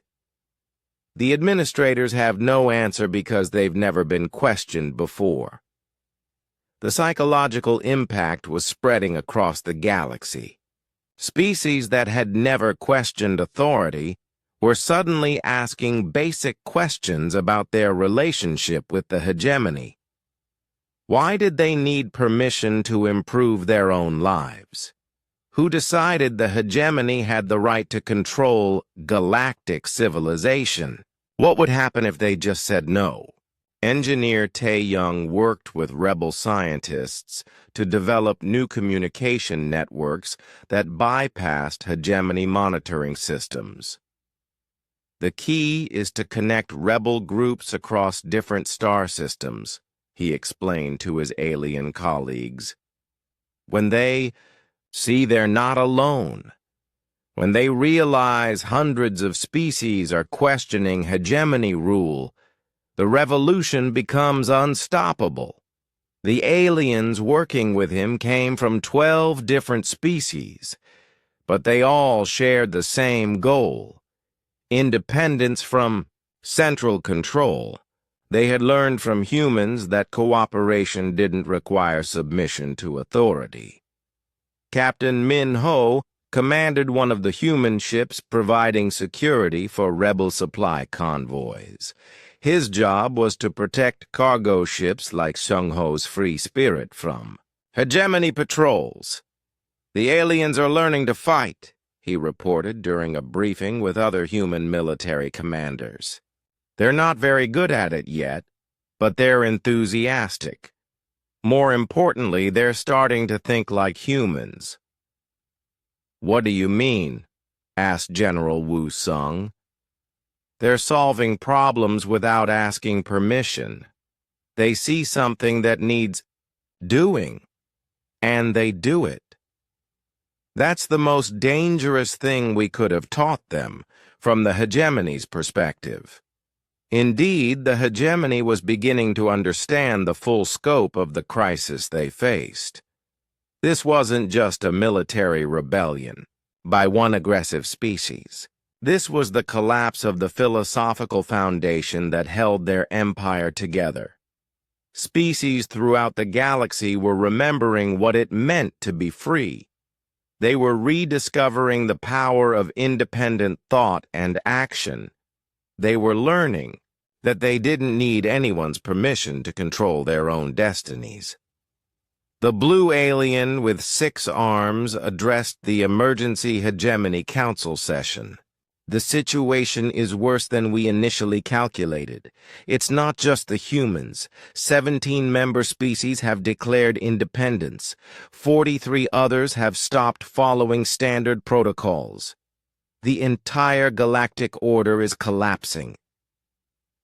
The administrators have no answer because they've never been questioned before. The psychological impact was spreading across the galaxy. Species that had never questioned authority were suddenly asking basic questions about their relationship with the hegemony. Why did they need permission to improve their own lives? Who decided the hegemony had the right to control galactic civilization? What would happen if they just said no? Engineer Tae-young worked with rebel scientists to develop new communication networks that bypassed hegemony monitoring systems. The key is to connect rebel groups across different star systems, he explained to his alien colleagues. When they see they're not alone, when they realize hundreds of species are questioning hegemony rule, the revolution becomes unstoppable. The aliens working with him came from 12 different species, but they all shared the same goal: independence from central control. They had learned from humans that cooperation didn't require submission to authority. Captain Min Ho commanded one of the human ships providing security for rebel supply convoys. His job was to protect cargo ships like Shung-Ho's Free Spirit from hegemony patrols. "The aliens are learning to fight," he reported during a briefing with other human military commanders. "They're not very good at it yet, but they're enthusiastic. More importantly, they're starting to think like humans." "What do you mean?" asked General Wu Sung. "They're solving problems without asking permission. They see something that needs doing, and they do it. That's the most dangerous thing we could have taught them, from the hegemony's perspective." Indeed, the hegemony was beginning to understand the full scope of the crisis they faced. This wasn't just a military rebellion by one aggressive species. This was the collapse of the philosophical foundation that held their empire together. Species throughout the galaxy were remembering what it meant to be free. They were rediscovering the power of independent thought and action. They were learning that they didn't need anyone's permission to control their own destinies. The blue alien with 6 arms addressed the Emergency Hegemony Council session. "The situation is worse than we initially calculated. It's not just the humans. 17 member species have declared independence. 43 others have stopped following standard protocols. The entire galactic order is collapsing."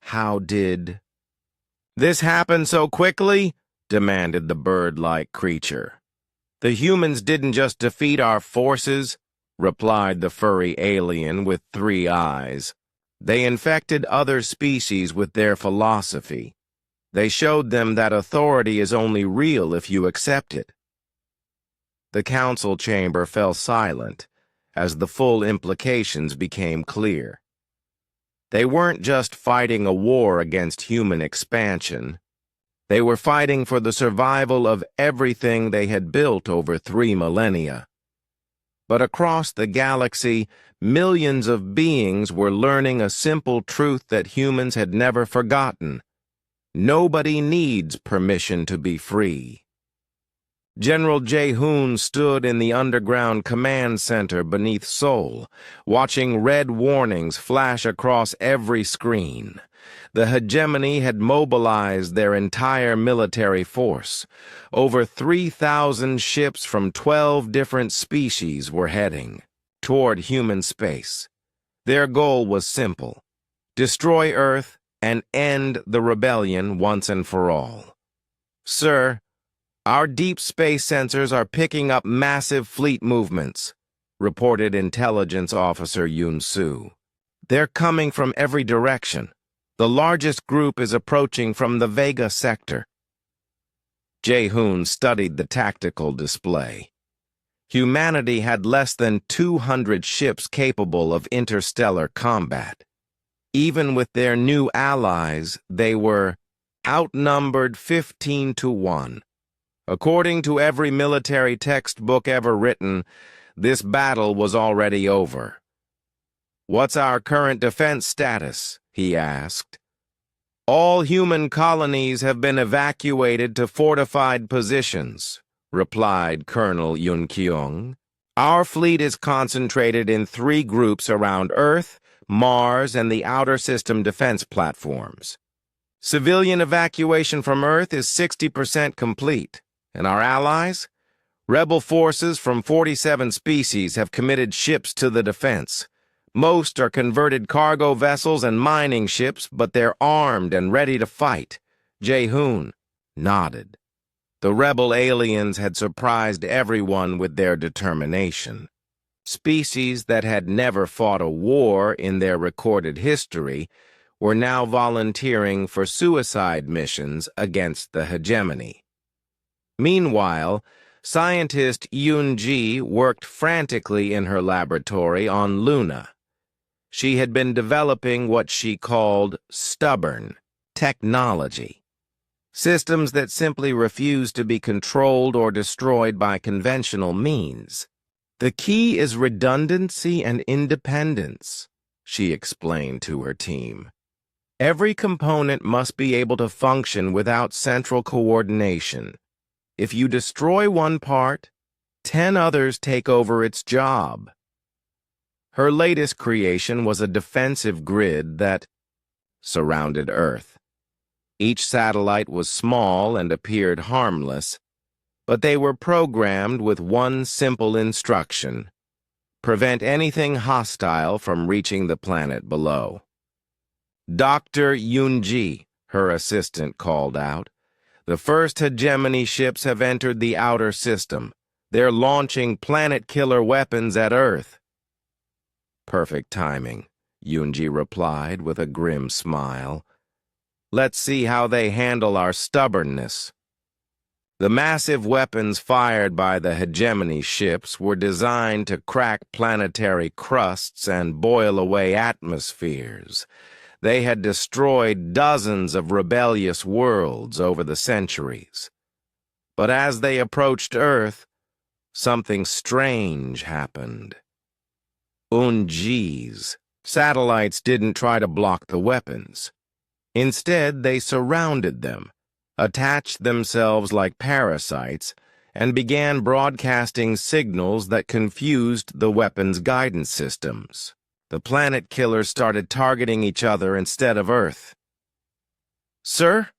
"How did this happen so quickly?" demanded the bird-like creature. "The humans didn't just defeat our forces," replied the furry alien with 3 eyes. "They infected other species with their philosophy. They showed them that authority is only real if you accept it." The council chamber fell silent as the full implications became clear. They weren't just fighting a war against human expansion. They were fighting for the survival of everything they had built over 3 millennia. But across the galaxy, millions of beings were learning a simple truth that humans had never forgotten. Nobody needs permission to be free. General Jae-hoon stood in the underground command center beneath Seoul, watching red warnings flash across every screen. The hegemony had mobilized their entire military force. Over 3,000 ships from 12 different species were heading toward human space. Their goal was simple: destroy Earth and end the rebellion once and for all. "Sir, our deep space sensors are picking up massive fleet movements," reported Intelligence Officer Yoon-soo. "They're coming from every direction. The largest group is approaching from the Vega sector." Jae-hoon studied the tactical display. Humanity had less than 200 ships capable of interstellar combat. Even with their new allies, they were outnumbered 15-1. According to every military textbook ever written, this battle was already over. "What's our current defense status?" he asked. "All human colonies have been evacuated to fortified positions," replied Colonel Yun-kyung. "Our fleet is concentrated in 3 groups around Earth, Mars, and the outer system defense platforms. Civilian evacuation from Earth is 60% complete. And our allies? Rebel forces from 47 species have committed ships to the defense. Most are converted cargo vessels and mining ships, but they're armed and ready to fight." Jae-hoon nodded. The rebel aliens had surprised everyone with their determination. Species that had never fought a war in their recorded history were now volunteering for suicide missions against the hegemony. Meanwhile, scientist Yoon-ji worked frantically in her laboratory on Luna. She had been developing what she called stubborn technology, systems that simply refused to be controlled or destroyed by conventional means. The key is redundancy and independence, she explained to her team. Every component must be able to function without central coordination. If you destroy one part, 10 others take over its job. Her latest creation was a defensive grid that surrounded Earth. Each satellite was small and appeared harmless, but they were programmed with one simple instruction: prevent anything hostile from reaching the planet below. Dr. Yunji, her assistant, called out. The first hegemony ships have entered the outer system. They're launching planet-killer weapons at Earth. Perfect timing, Yunji replied with a grim smile. Let's see how they handle our stubbornness. The massive weapons fired by the hegemony ships were designed to crack planetary crusts and boil away atmospheres. They had destroyed dozens of rebellious worlds over the centuries. But as they approached Earth, something strange happened. Unji's satellites didn't try to block the weapons. Instead, they surrounded them, attached themselves like parasites, and began broadcasting signals that confused the weapons' guidance systems. The planet killers started targeting each other instead of Earth. Sir,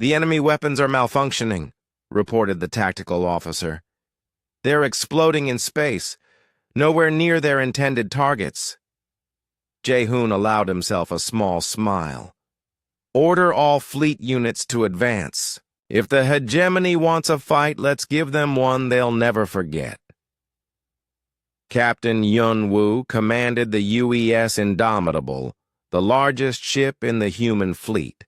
the enemy weapons are malfunctioning, reported the tactical officer. They're exploding in space, nowhere near their intended targets. Jae-hoon allowed himself a small smile. Order all fleet units to advance. If the hegemony wants a fight, let's give them one they'll never forget. Captain Yun-woo commanded the UES Indomitable, the largest ship in the human fleet.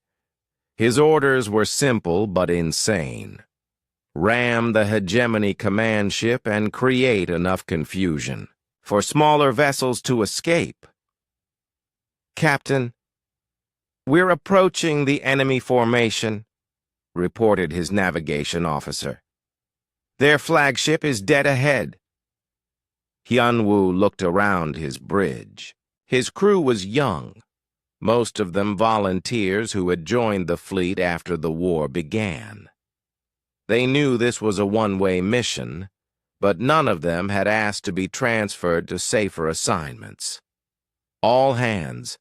His orders were simple but insane. Ram the hegemony command ship and create enough confusion for smaller vessels to escape. Captain, we're approaching the enemy formation, reported his navigation officer. Their flagship is dead ahead. Hyun-woo looked around his bridge. His crew was young, most of them volunteers who had joined the fleet after the war began. They knew this was a one-way mission, but none of them had asked to be transferred to safer assignments. All hands,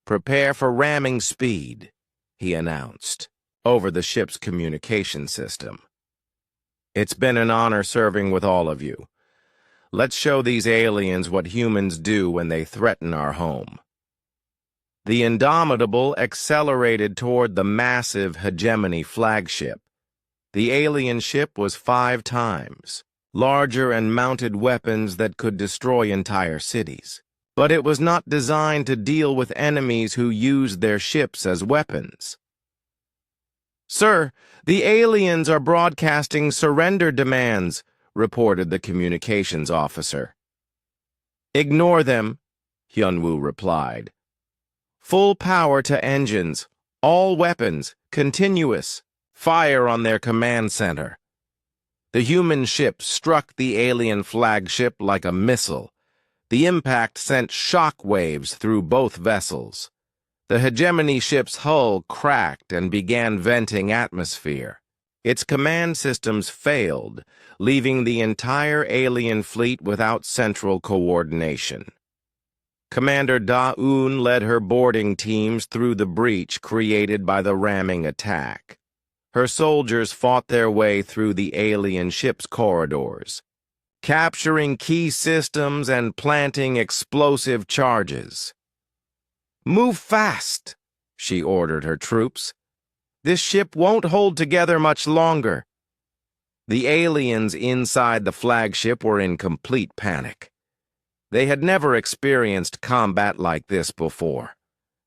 prepare for ramming speed, he announced, over the ship's communication system. It's been an honor serving with all of you. Let's show these aliens what humans do when they threaten our home. The Indomitable accelerated toward the massive hegemony flagship. The alien ship was 5 times larger and mounted weapons that could destroy entire cities. But it was not designed to deal with enemies who used their ships as weapons. Sir, the aliens are broadcasting surrender demands, reported the communications officer. Ignore them, Hyun-woo replied. Full power to engines, all weapons, continuous, fire on their command center. The human ship struck the alien flagship like a missile. The impact sent shock waves through both vessels. The hegemony ship's hull cracked and began venting atmosphere. Its command systems failed, leaving the entire alien fleet without central coordination. Commander Da-eun led her boarding teams through the breach created by the ramming attack. Her soldiers fought their way through the alien ship's corridors, capturing key systems and planting explosive charges. Move fast, she ordered her troops. This ship won't hold together much longer. The aliens inside the flagship were in complete panic. They had never experienced combat like this before.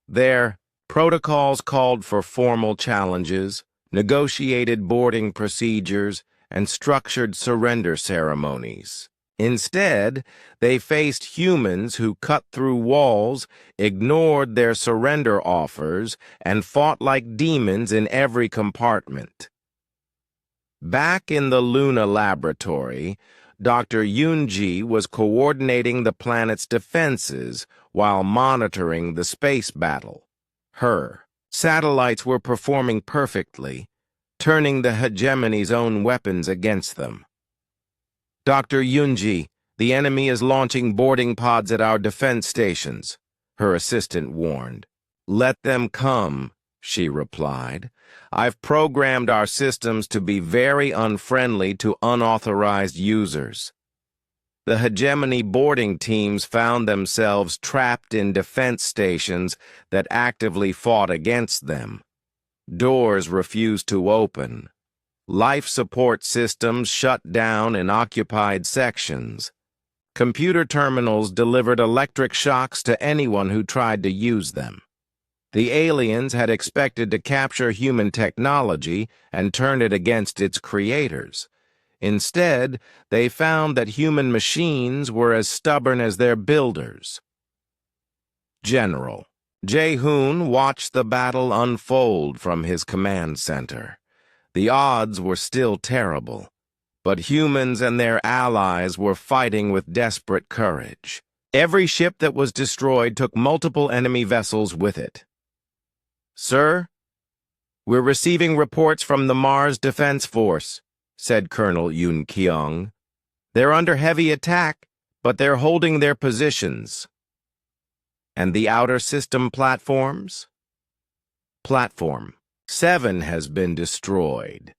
Their protocols called for formal challenges, negotiated boarding procedures, and structured surrender ceremonies. Instead, they faced humans who cut through walls, ignored their surrender offers, and fought like demons in every compartment. Back in the Luna laboratory, Dr. Yunji was coordinating the planet's defenses while monitoring the space battle. Her satellites were performing perfectly, turning the hegemony's own weapons against them. Dr. Yunji, the enemy is launching boarding pods at our defense stations, her assistant warned. Let them come, she replied. I've programmed our systems to be very unfriendly to unauthorized users. The hegemony boarding teams found themselves trapped in defense stations that actively fought against them. Doors refused to open. Life support systems shut down in occupied sections. Computer terminals delivered electric shocks to anyone who tried to use them. The aliens had expected to capture human technology and turn it against its creators. Instead, they found that human machines were as stubborn as their builders. General Jae-hoon watched the battle unfold from his command center. The odds were still terrible, but humans and their allies were fighting with desperate courage. Every ship that was destroyed took multiple enemy vessels with it. Sir, we're receiving reports from the Mars Defense Force, said Colonel Yoon Kyung. They're under heavy attack, but they're holding their positions. And the outer system platforms? Platform 7 has been destroyed,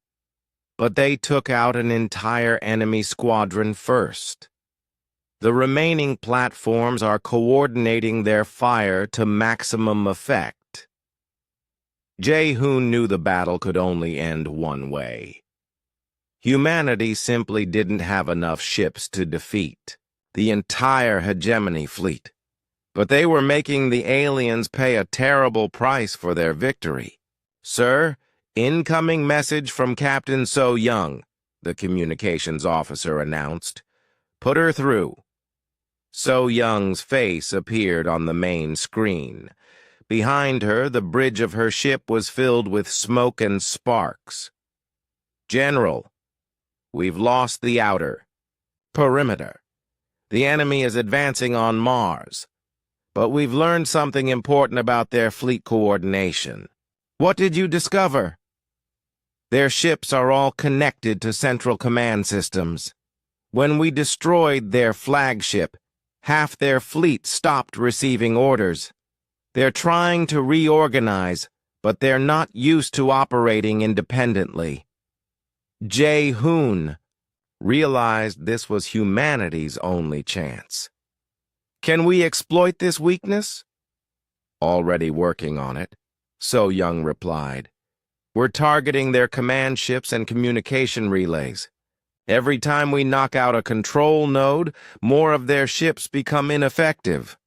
but they took out an entire enemy squadron first. The remaining platforms are coordinating their fire to maximum effect. Jae-hoon knew the battle could only end one way. Humanity simply didn't have enough ships to defeat the entire hegemony fleet, but they were making the aliens pay a terrible price for their victory. Sir, incoming message from Captain So Young, the communications officer announced. Put her through. So Young's face appeared on the main screen. Behind her, the bridge of her ship was filled with smoke and sparks. General, we've lost the outer perimeter. The enemy is advancing on Mars, but we've learned something important about their fleet coordination. What did you discover? Their ships are all connected to central command systems. When we destroyed their flagship, half their fleet stopped receiving orders. They're trying to reorganize, but they're not used to operating independently. Jae-hoon realized this was humanity's only chance. Can we exploit this weakness? Already working on it, So Young replied. We're targeting their command ships and communication relays. Every time we knock out a control node, more of their ships become ineffective.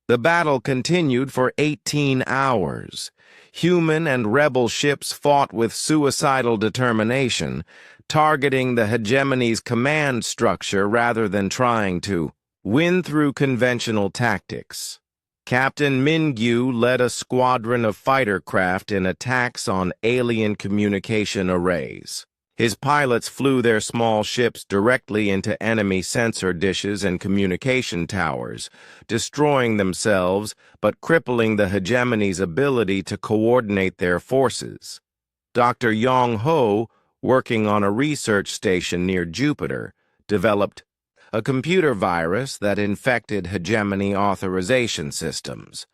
The battle continued for 18 hours. Human and rebel ships fought with suicidal determination, targeting the hegemony's command structure rather than trying to win through conventional tactics. Captain Mingyu led a squadron of fighter craft in attacks on alien communication arrays. His pilots flew their small ships directly into enemy sensor dishes and communication towers, destroying themselves but crippling the hegemony's ability to coordinate their forces. Dr. Yong-ho, working on a research station near Jupiter, developed a computer virus that infected hegemony authorization systems.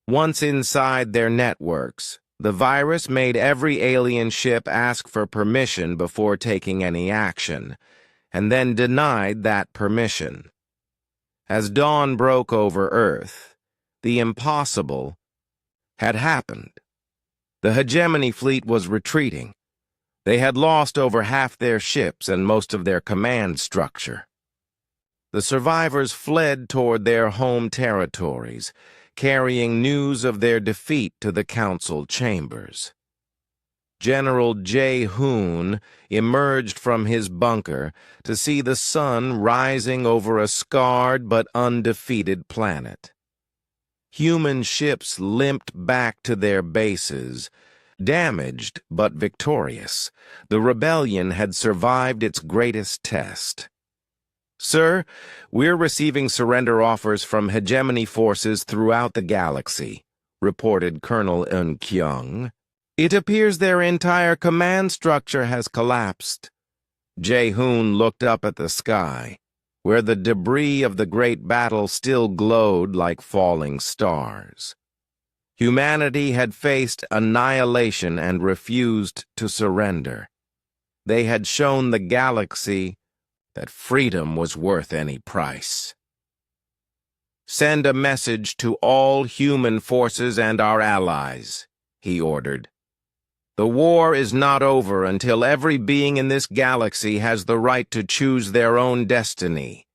Once inside their networks, the virus made every alien ship ask for permission before taking any action, and then denied that permission. As dawn broke over Earth, the impossible had happened. The hegemony fleet was retreating. They had lost over half their ships and most of their command structure. The survivors fled toward their home territories, carrying news of their defeat to the council chambers. General Jae-hoon emerged from his bunker to see the sun rising over a scarred but undefeated planet. Human ships limped back to their bases, damaged but victorious. The rebellion had survived its greatest test. Sir, we're receiving surrender offers from hegemony forces throughout the galaxy, reported Colonel Eun-kyung. It appears their entire command structure has collapsed. Jae-hoon looked up at the sky, where the debris of the great battle still glowed like falling stars. Humanity had faced annihilation and refused to surrender. They had shown the galaxy that freedom was worth any price. Send a message to all human forces and our allies, he ordered. The war is not over until every being in this galaxy has the right to choose their own destiny.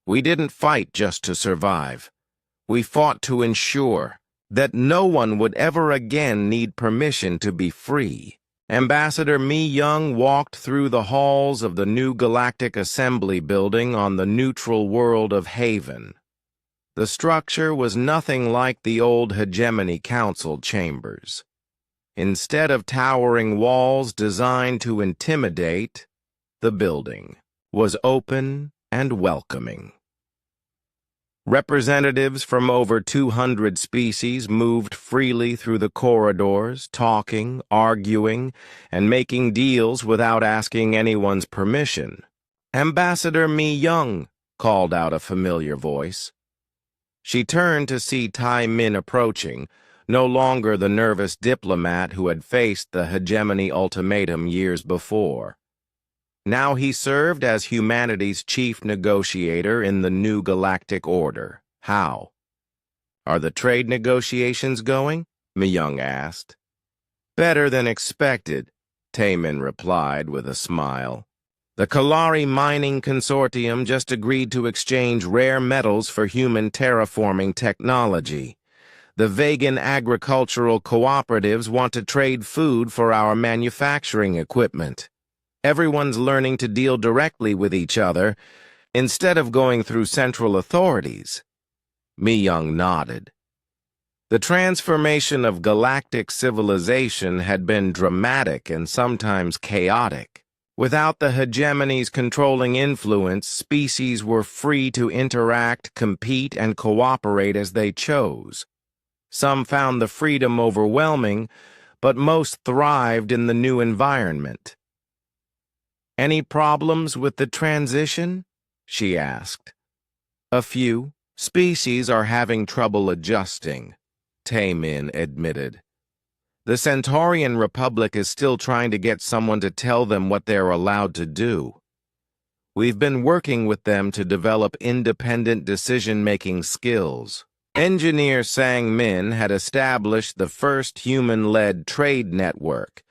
We didn't fight just to survive. We fought to ensure that no one would ever again need permission to be free. Ambassador Mi Young walked through the halls of the new Galactic Assembly building on the neutral world of Haven. The structure was nothing like the old Hegemony Council chambers. Instead of towering walls designed to intimidate, the building was open and welcoming. Representatives from over 200 species moved freely through the corridors, talking, arguing, and making deals without asking anyone's permission. "Ambassador Mi Young," called out a familiar voice. She turned to see Tai Min approaching, no longer the nervous diplomat who had faced the hegemony ultimatum years before. Now he served as humanity's chief negotiator in the new galactic order. How? "Are the trade negotiations going?" Mi-young asked. "Better than expected," Taemin replied with a smile. "The Kalari Mining Consortium just agreed to exchange rare metals for human terraforming technology. The vegan agricultural cooperatives want to trade food for our manufacturing equipment. Everyone's learning to deal directly with each other instead of going through central authorities." Mi-young nodded. The transformation of galactic civilization had been dramatic and sometimes chaotic. Without the hegemony's controlling influence, species were free to interact, compete, and cooperate as they chose. Some found the freedom overwhelming, but most thrived in the new environment. "Any problems with the transition?" she asked. "A few. Species are having trouble adjusting," Taemin admitted. "The Centaurian Republic is still trying to get someone to tell them what they're allowed to do. We've been working with them to develop independent decision-making skills." Engineer Sang-min had established the first human-led trade network,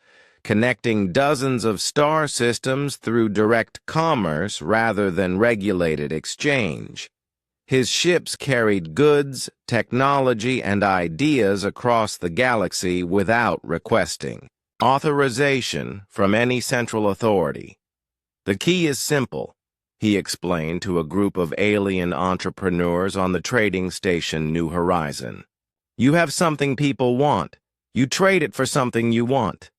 connecting dozens of star systems through direct commerce rather than regulated exchange. His ships carried goods, technology, and ideas across the galaxy without requesting authorization from any central authority. "The key is simple," he explained to a group of alien entrepreneurs on the trading station New Horizon. "You have something people want. You trade it for something you want.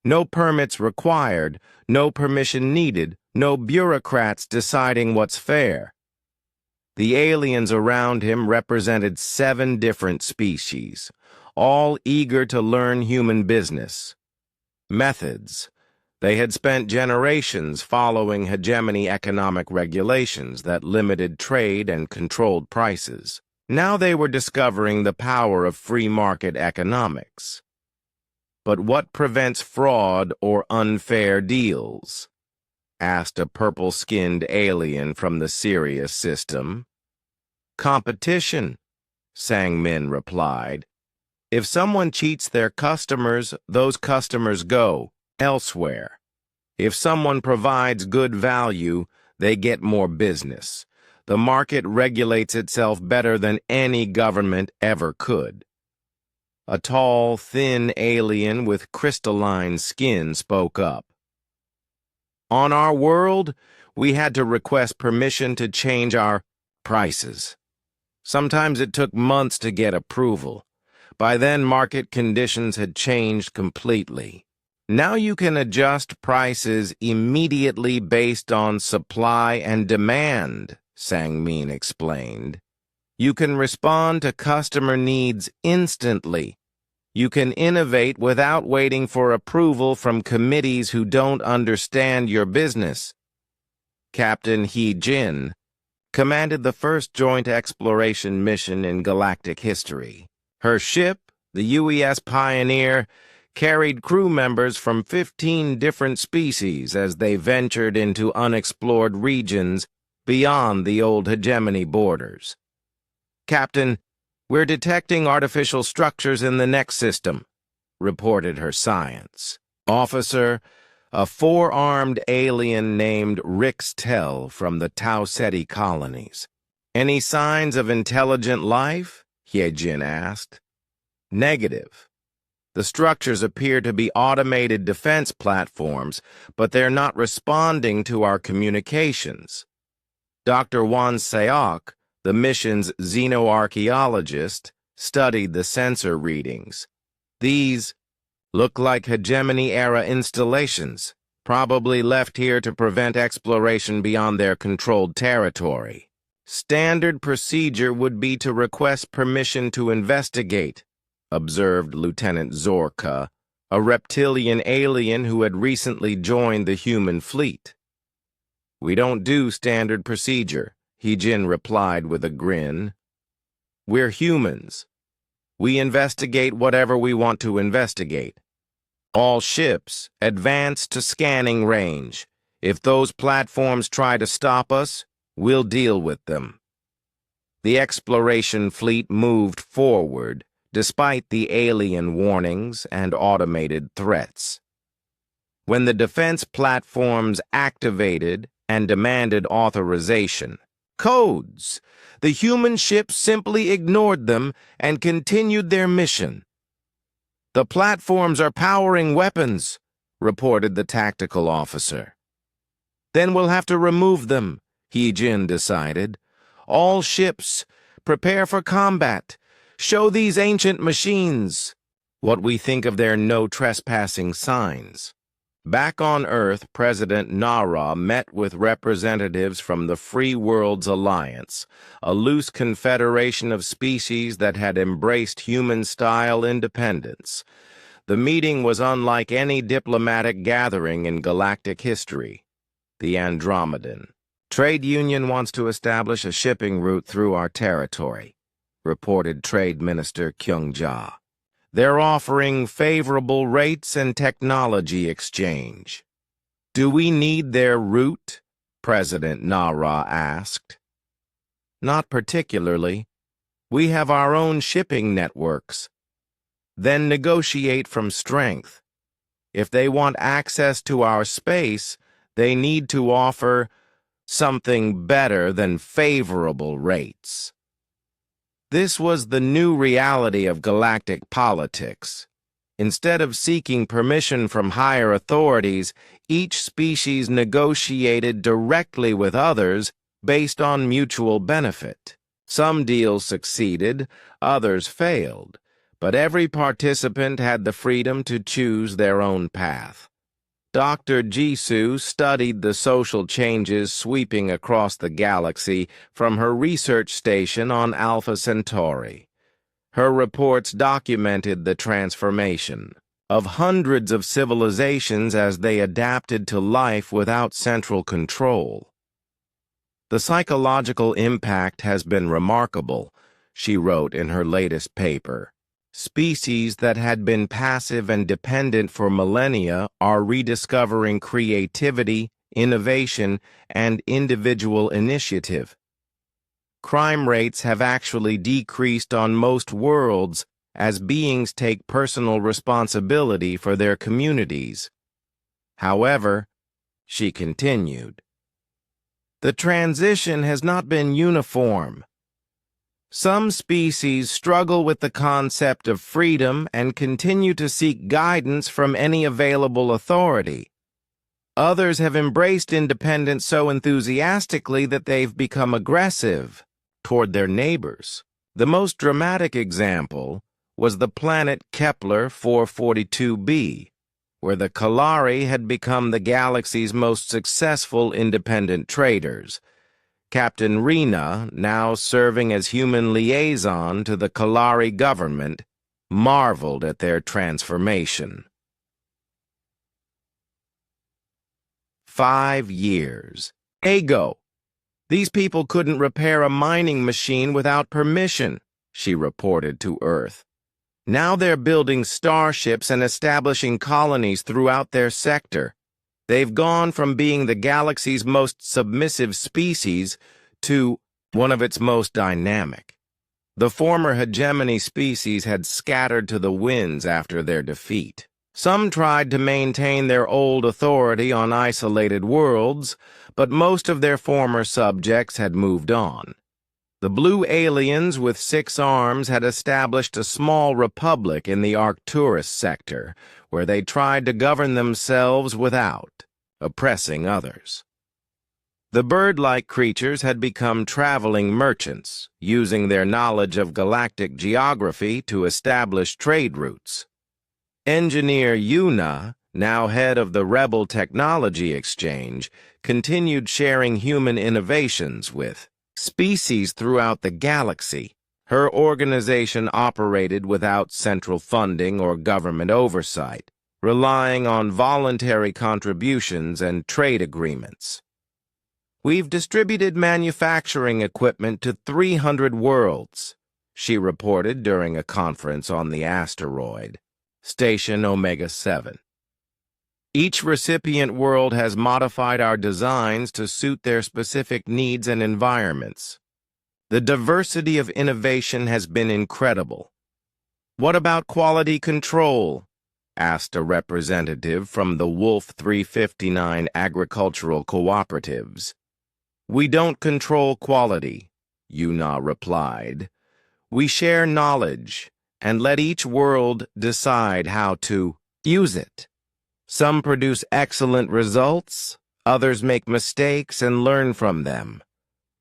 No permits required, no permission needed, no bureaucrats deciding what's fair." The aliens around him represented 7 different species, all eager to learn human business. Methods. They had spent generations following hegemony economic regulations that limited trade and controlled prices. Now they were discovering the power of free market economics. "But what prevents fraud or unfair deals?" asked a purple-skinned alien from the Sirius system. "Competition," Sang-min replied. "If someone cheats their customers, those customers go elsewhere. If someone provides good value, they get more business. The market regulates itself better than any government ever could." A tall, thin alien with crystalline skin spoke up. "On our world, we had to request permission to change our prices. Sometimes it took months to get approval. By then, market conditions had changed completely. Now you can adjust prices immediately based on supply and demand, Sang-min explained. You can respond to customer needs instantly. You can innovate without waiting for approval from committees who don't understand your business. Captain Hee-jin commanded the first joint exploration mission in galactic history. Her ship, the UES Pioneer, carried crew members from 15 different species as they ventured into unexplored regions beyond the old hegemony borders. Captain, we're detecting artificial structures in the next system, reported her science officer, a four-armed alien named Rixtel from the Tau Ceti colonies. Any signs of intelligent life? Hye-jin asked. Negative. The structures appear to be automated defense platforms, but they're not responding to our communications. Dr. Won Seok, the mission's xenoarchaeologist, studied the sensor readings. These look like hegemony-era installations, probably left here to prevent exploration beyond their controlled territory. Standard procedure would be to request permission to investigate, observed Lieutenant Zorka, a reptilian alien who had recently joined the human fleet. We don't do standard procedure, Hee-jin replied with a grin. We're humans. We investigate whatever we want to investigate. All ships advance to scanning range. If those platforms try to stop us, we'll deal with them. The exploration fleet moved forward, despite the alien warnings and automated threats. When the defense platforms activated and demanded authorization, codes, the human ships simply ignored them and continued their mission. The platforms are powering weapons, reported the tactical officer. Then we'll have to remove them, Hee-jin decided. All ships, prepare for combat. Show these ancient machines what we think of their no trespassing signs. Back on Earth, President Nara met with representatives from the Free Worlds Alliance, a loose confederation of species that had embraced human-style independence. The meeting was unlike any diplomatic gathering in galactic history. The Andromedan Trade Union wants to establish a shipping route through our territory, reported Trade Minister Kyung-ja. They're offering favorable rates and technology exchange. Do we need their route? President Nara asked. Not particularly. We have our own shipping networks. Then negotiate from strength. If they want access to our space, they need to offer something better than favorable rates. This was the new reality of galactic politics. Instead of seeking permission from higher authorities, each species negotiated directly with others based on mutual benefit. Some deals succeeded, others failed, but every participant had the freedom to choose their own path. Dr. Jisoo studied the social changes sweeping across the galaxy from her research station on Alpha Centauri. Her reports documented the transformation of hundreds of civilizations as they adapted to life without central control. The psychological impact has been remarkable, she wrote in her latest paper. Species that had been passive and dependent for millennia are rediscovering creativity, innovation, and individual initiative. Crime rates have actually decreased on most worlds as beings take personal responsibility for their communities. However, she continued, the transition has not been uniform. Some species struggle with the concept of freedom and continue to seek guidance from any available authority. Others have embraced independence so enthusiastically that they've become aggressive toward their neighbors. The most dramatic example was the planet Kepler 442b, where the Kalari had become the galaxy's most successful independent traders. Captain Rena, now serving as human liaison to the Kalari government, marveled at their transformation. 5 years. Ago. These people couldn't repair a mining machine without permission, she reported to Earth. Now they're building starships and establishing colonies throughout their sector. They've gone from being the galaxy's most submissive species to one of its most dynamic. The former hegemony species had scattered to the winds after their defeat. Some tried to maintain their old authority on isolated worlds, but most of their former subjects had moved on. The blue aliens with 6 arms had established a small republic in the Arcturus sector, where they tried to govern themselves without oppressing others. The bird-like creatures had become traveling merchants, using their knowledge of galactic geography to establish trade routes. Engineer Yuna, now head of the Rebel Technology Exchange, continued sharing human innovations with species throughout the galaxy. Her organization operated without central funding or government oversight, relying on voluntary contributions and trade agreements. We've distributed manufacturing equipment to 300 worlds, she reported during a conference on the asteroid, Station Omega-7. Each recipient world has modified our designs to suit their specific needs and environments. The diversity of innovation has been incredible. What about quality control? Asked a representative from the Wolf 359 agricultural cooperatives. We don't control quality, Yuna replied. We share knowledge and let each world decide how to use it. Some produce excellent results, others make mistakes and learn from them.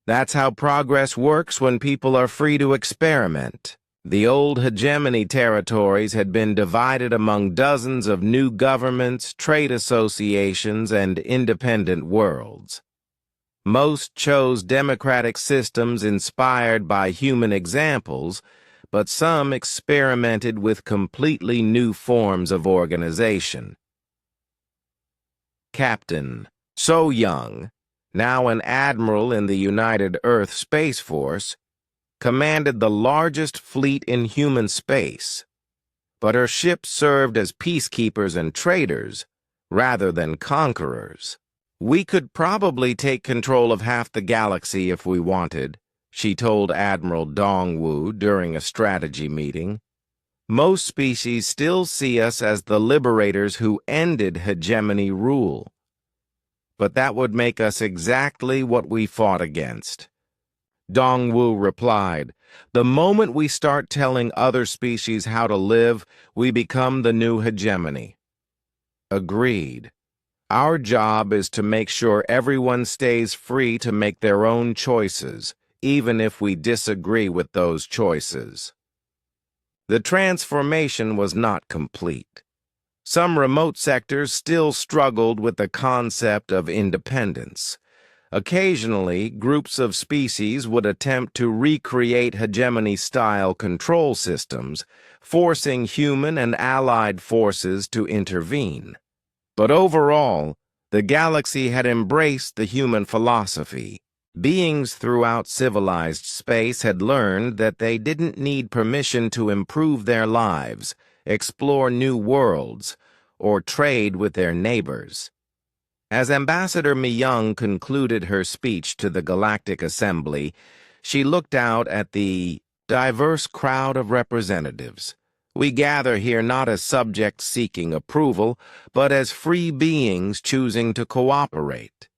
That's how progress works when people are free to experiment. The old hegemony territories had been divided among dozens of new governments, trade associations, and independent worlds. Most chose democratic systems inspired by human examples, but some experimented with completely new forms of organization. Captain So Young, now an admiral in the United Earth Space Force, commanded the largest fleet in human space, but her ships served as peacekeepers and traders rather than conquerors. We could probably take control of half the galaxy if we wanted, she told Admiral Dongwu during a strategy meeting. Most species still see us as the liberators who ended hegemony rule. But that would make us exactly what we fought against. Dongwu replied, the moment we start telling other species how to live, we become the new hegemony. Agreed. Our job is to make sure everyone stays free to make their own choices, even if we disagree with those choices. The transformation was not complete. Some remote sectors still struggled with the concept of independence. Occasionally, groups of species would attempt to recreate hegemony-style control systems, forcing human and allied forces to intervene. But overall, the galaxy had embraced the human philosophy. Beings throughout civilized space had learned that they didn't need permission to improve their lives, explore new worlds, or trade with their neighbors. As Ambassador Mi-young concluded her speech to the Galactic Assembly, she looked out at the diverse crowd of representatives. We gather here not as subjects seeking approval, but as free beings choosing to cooperate.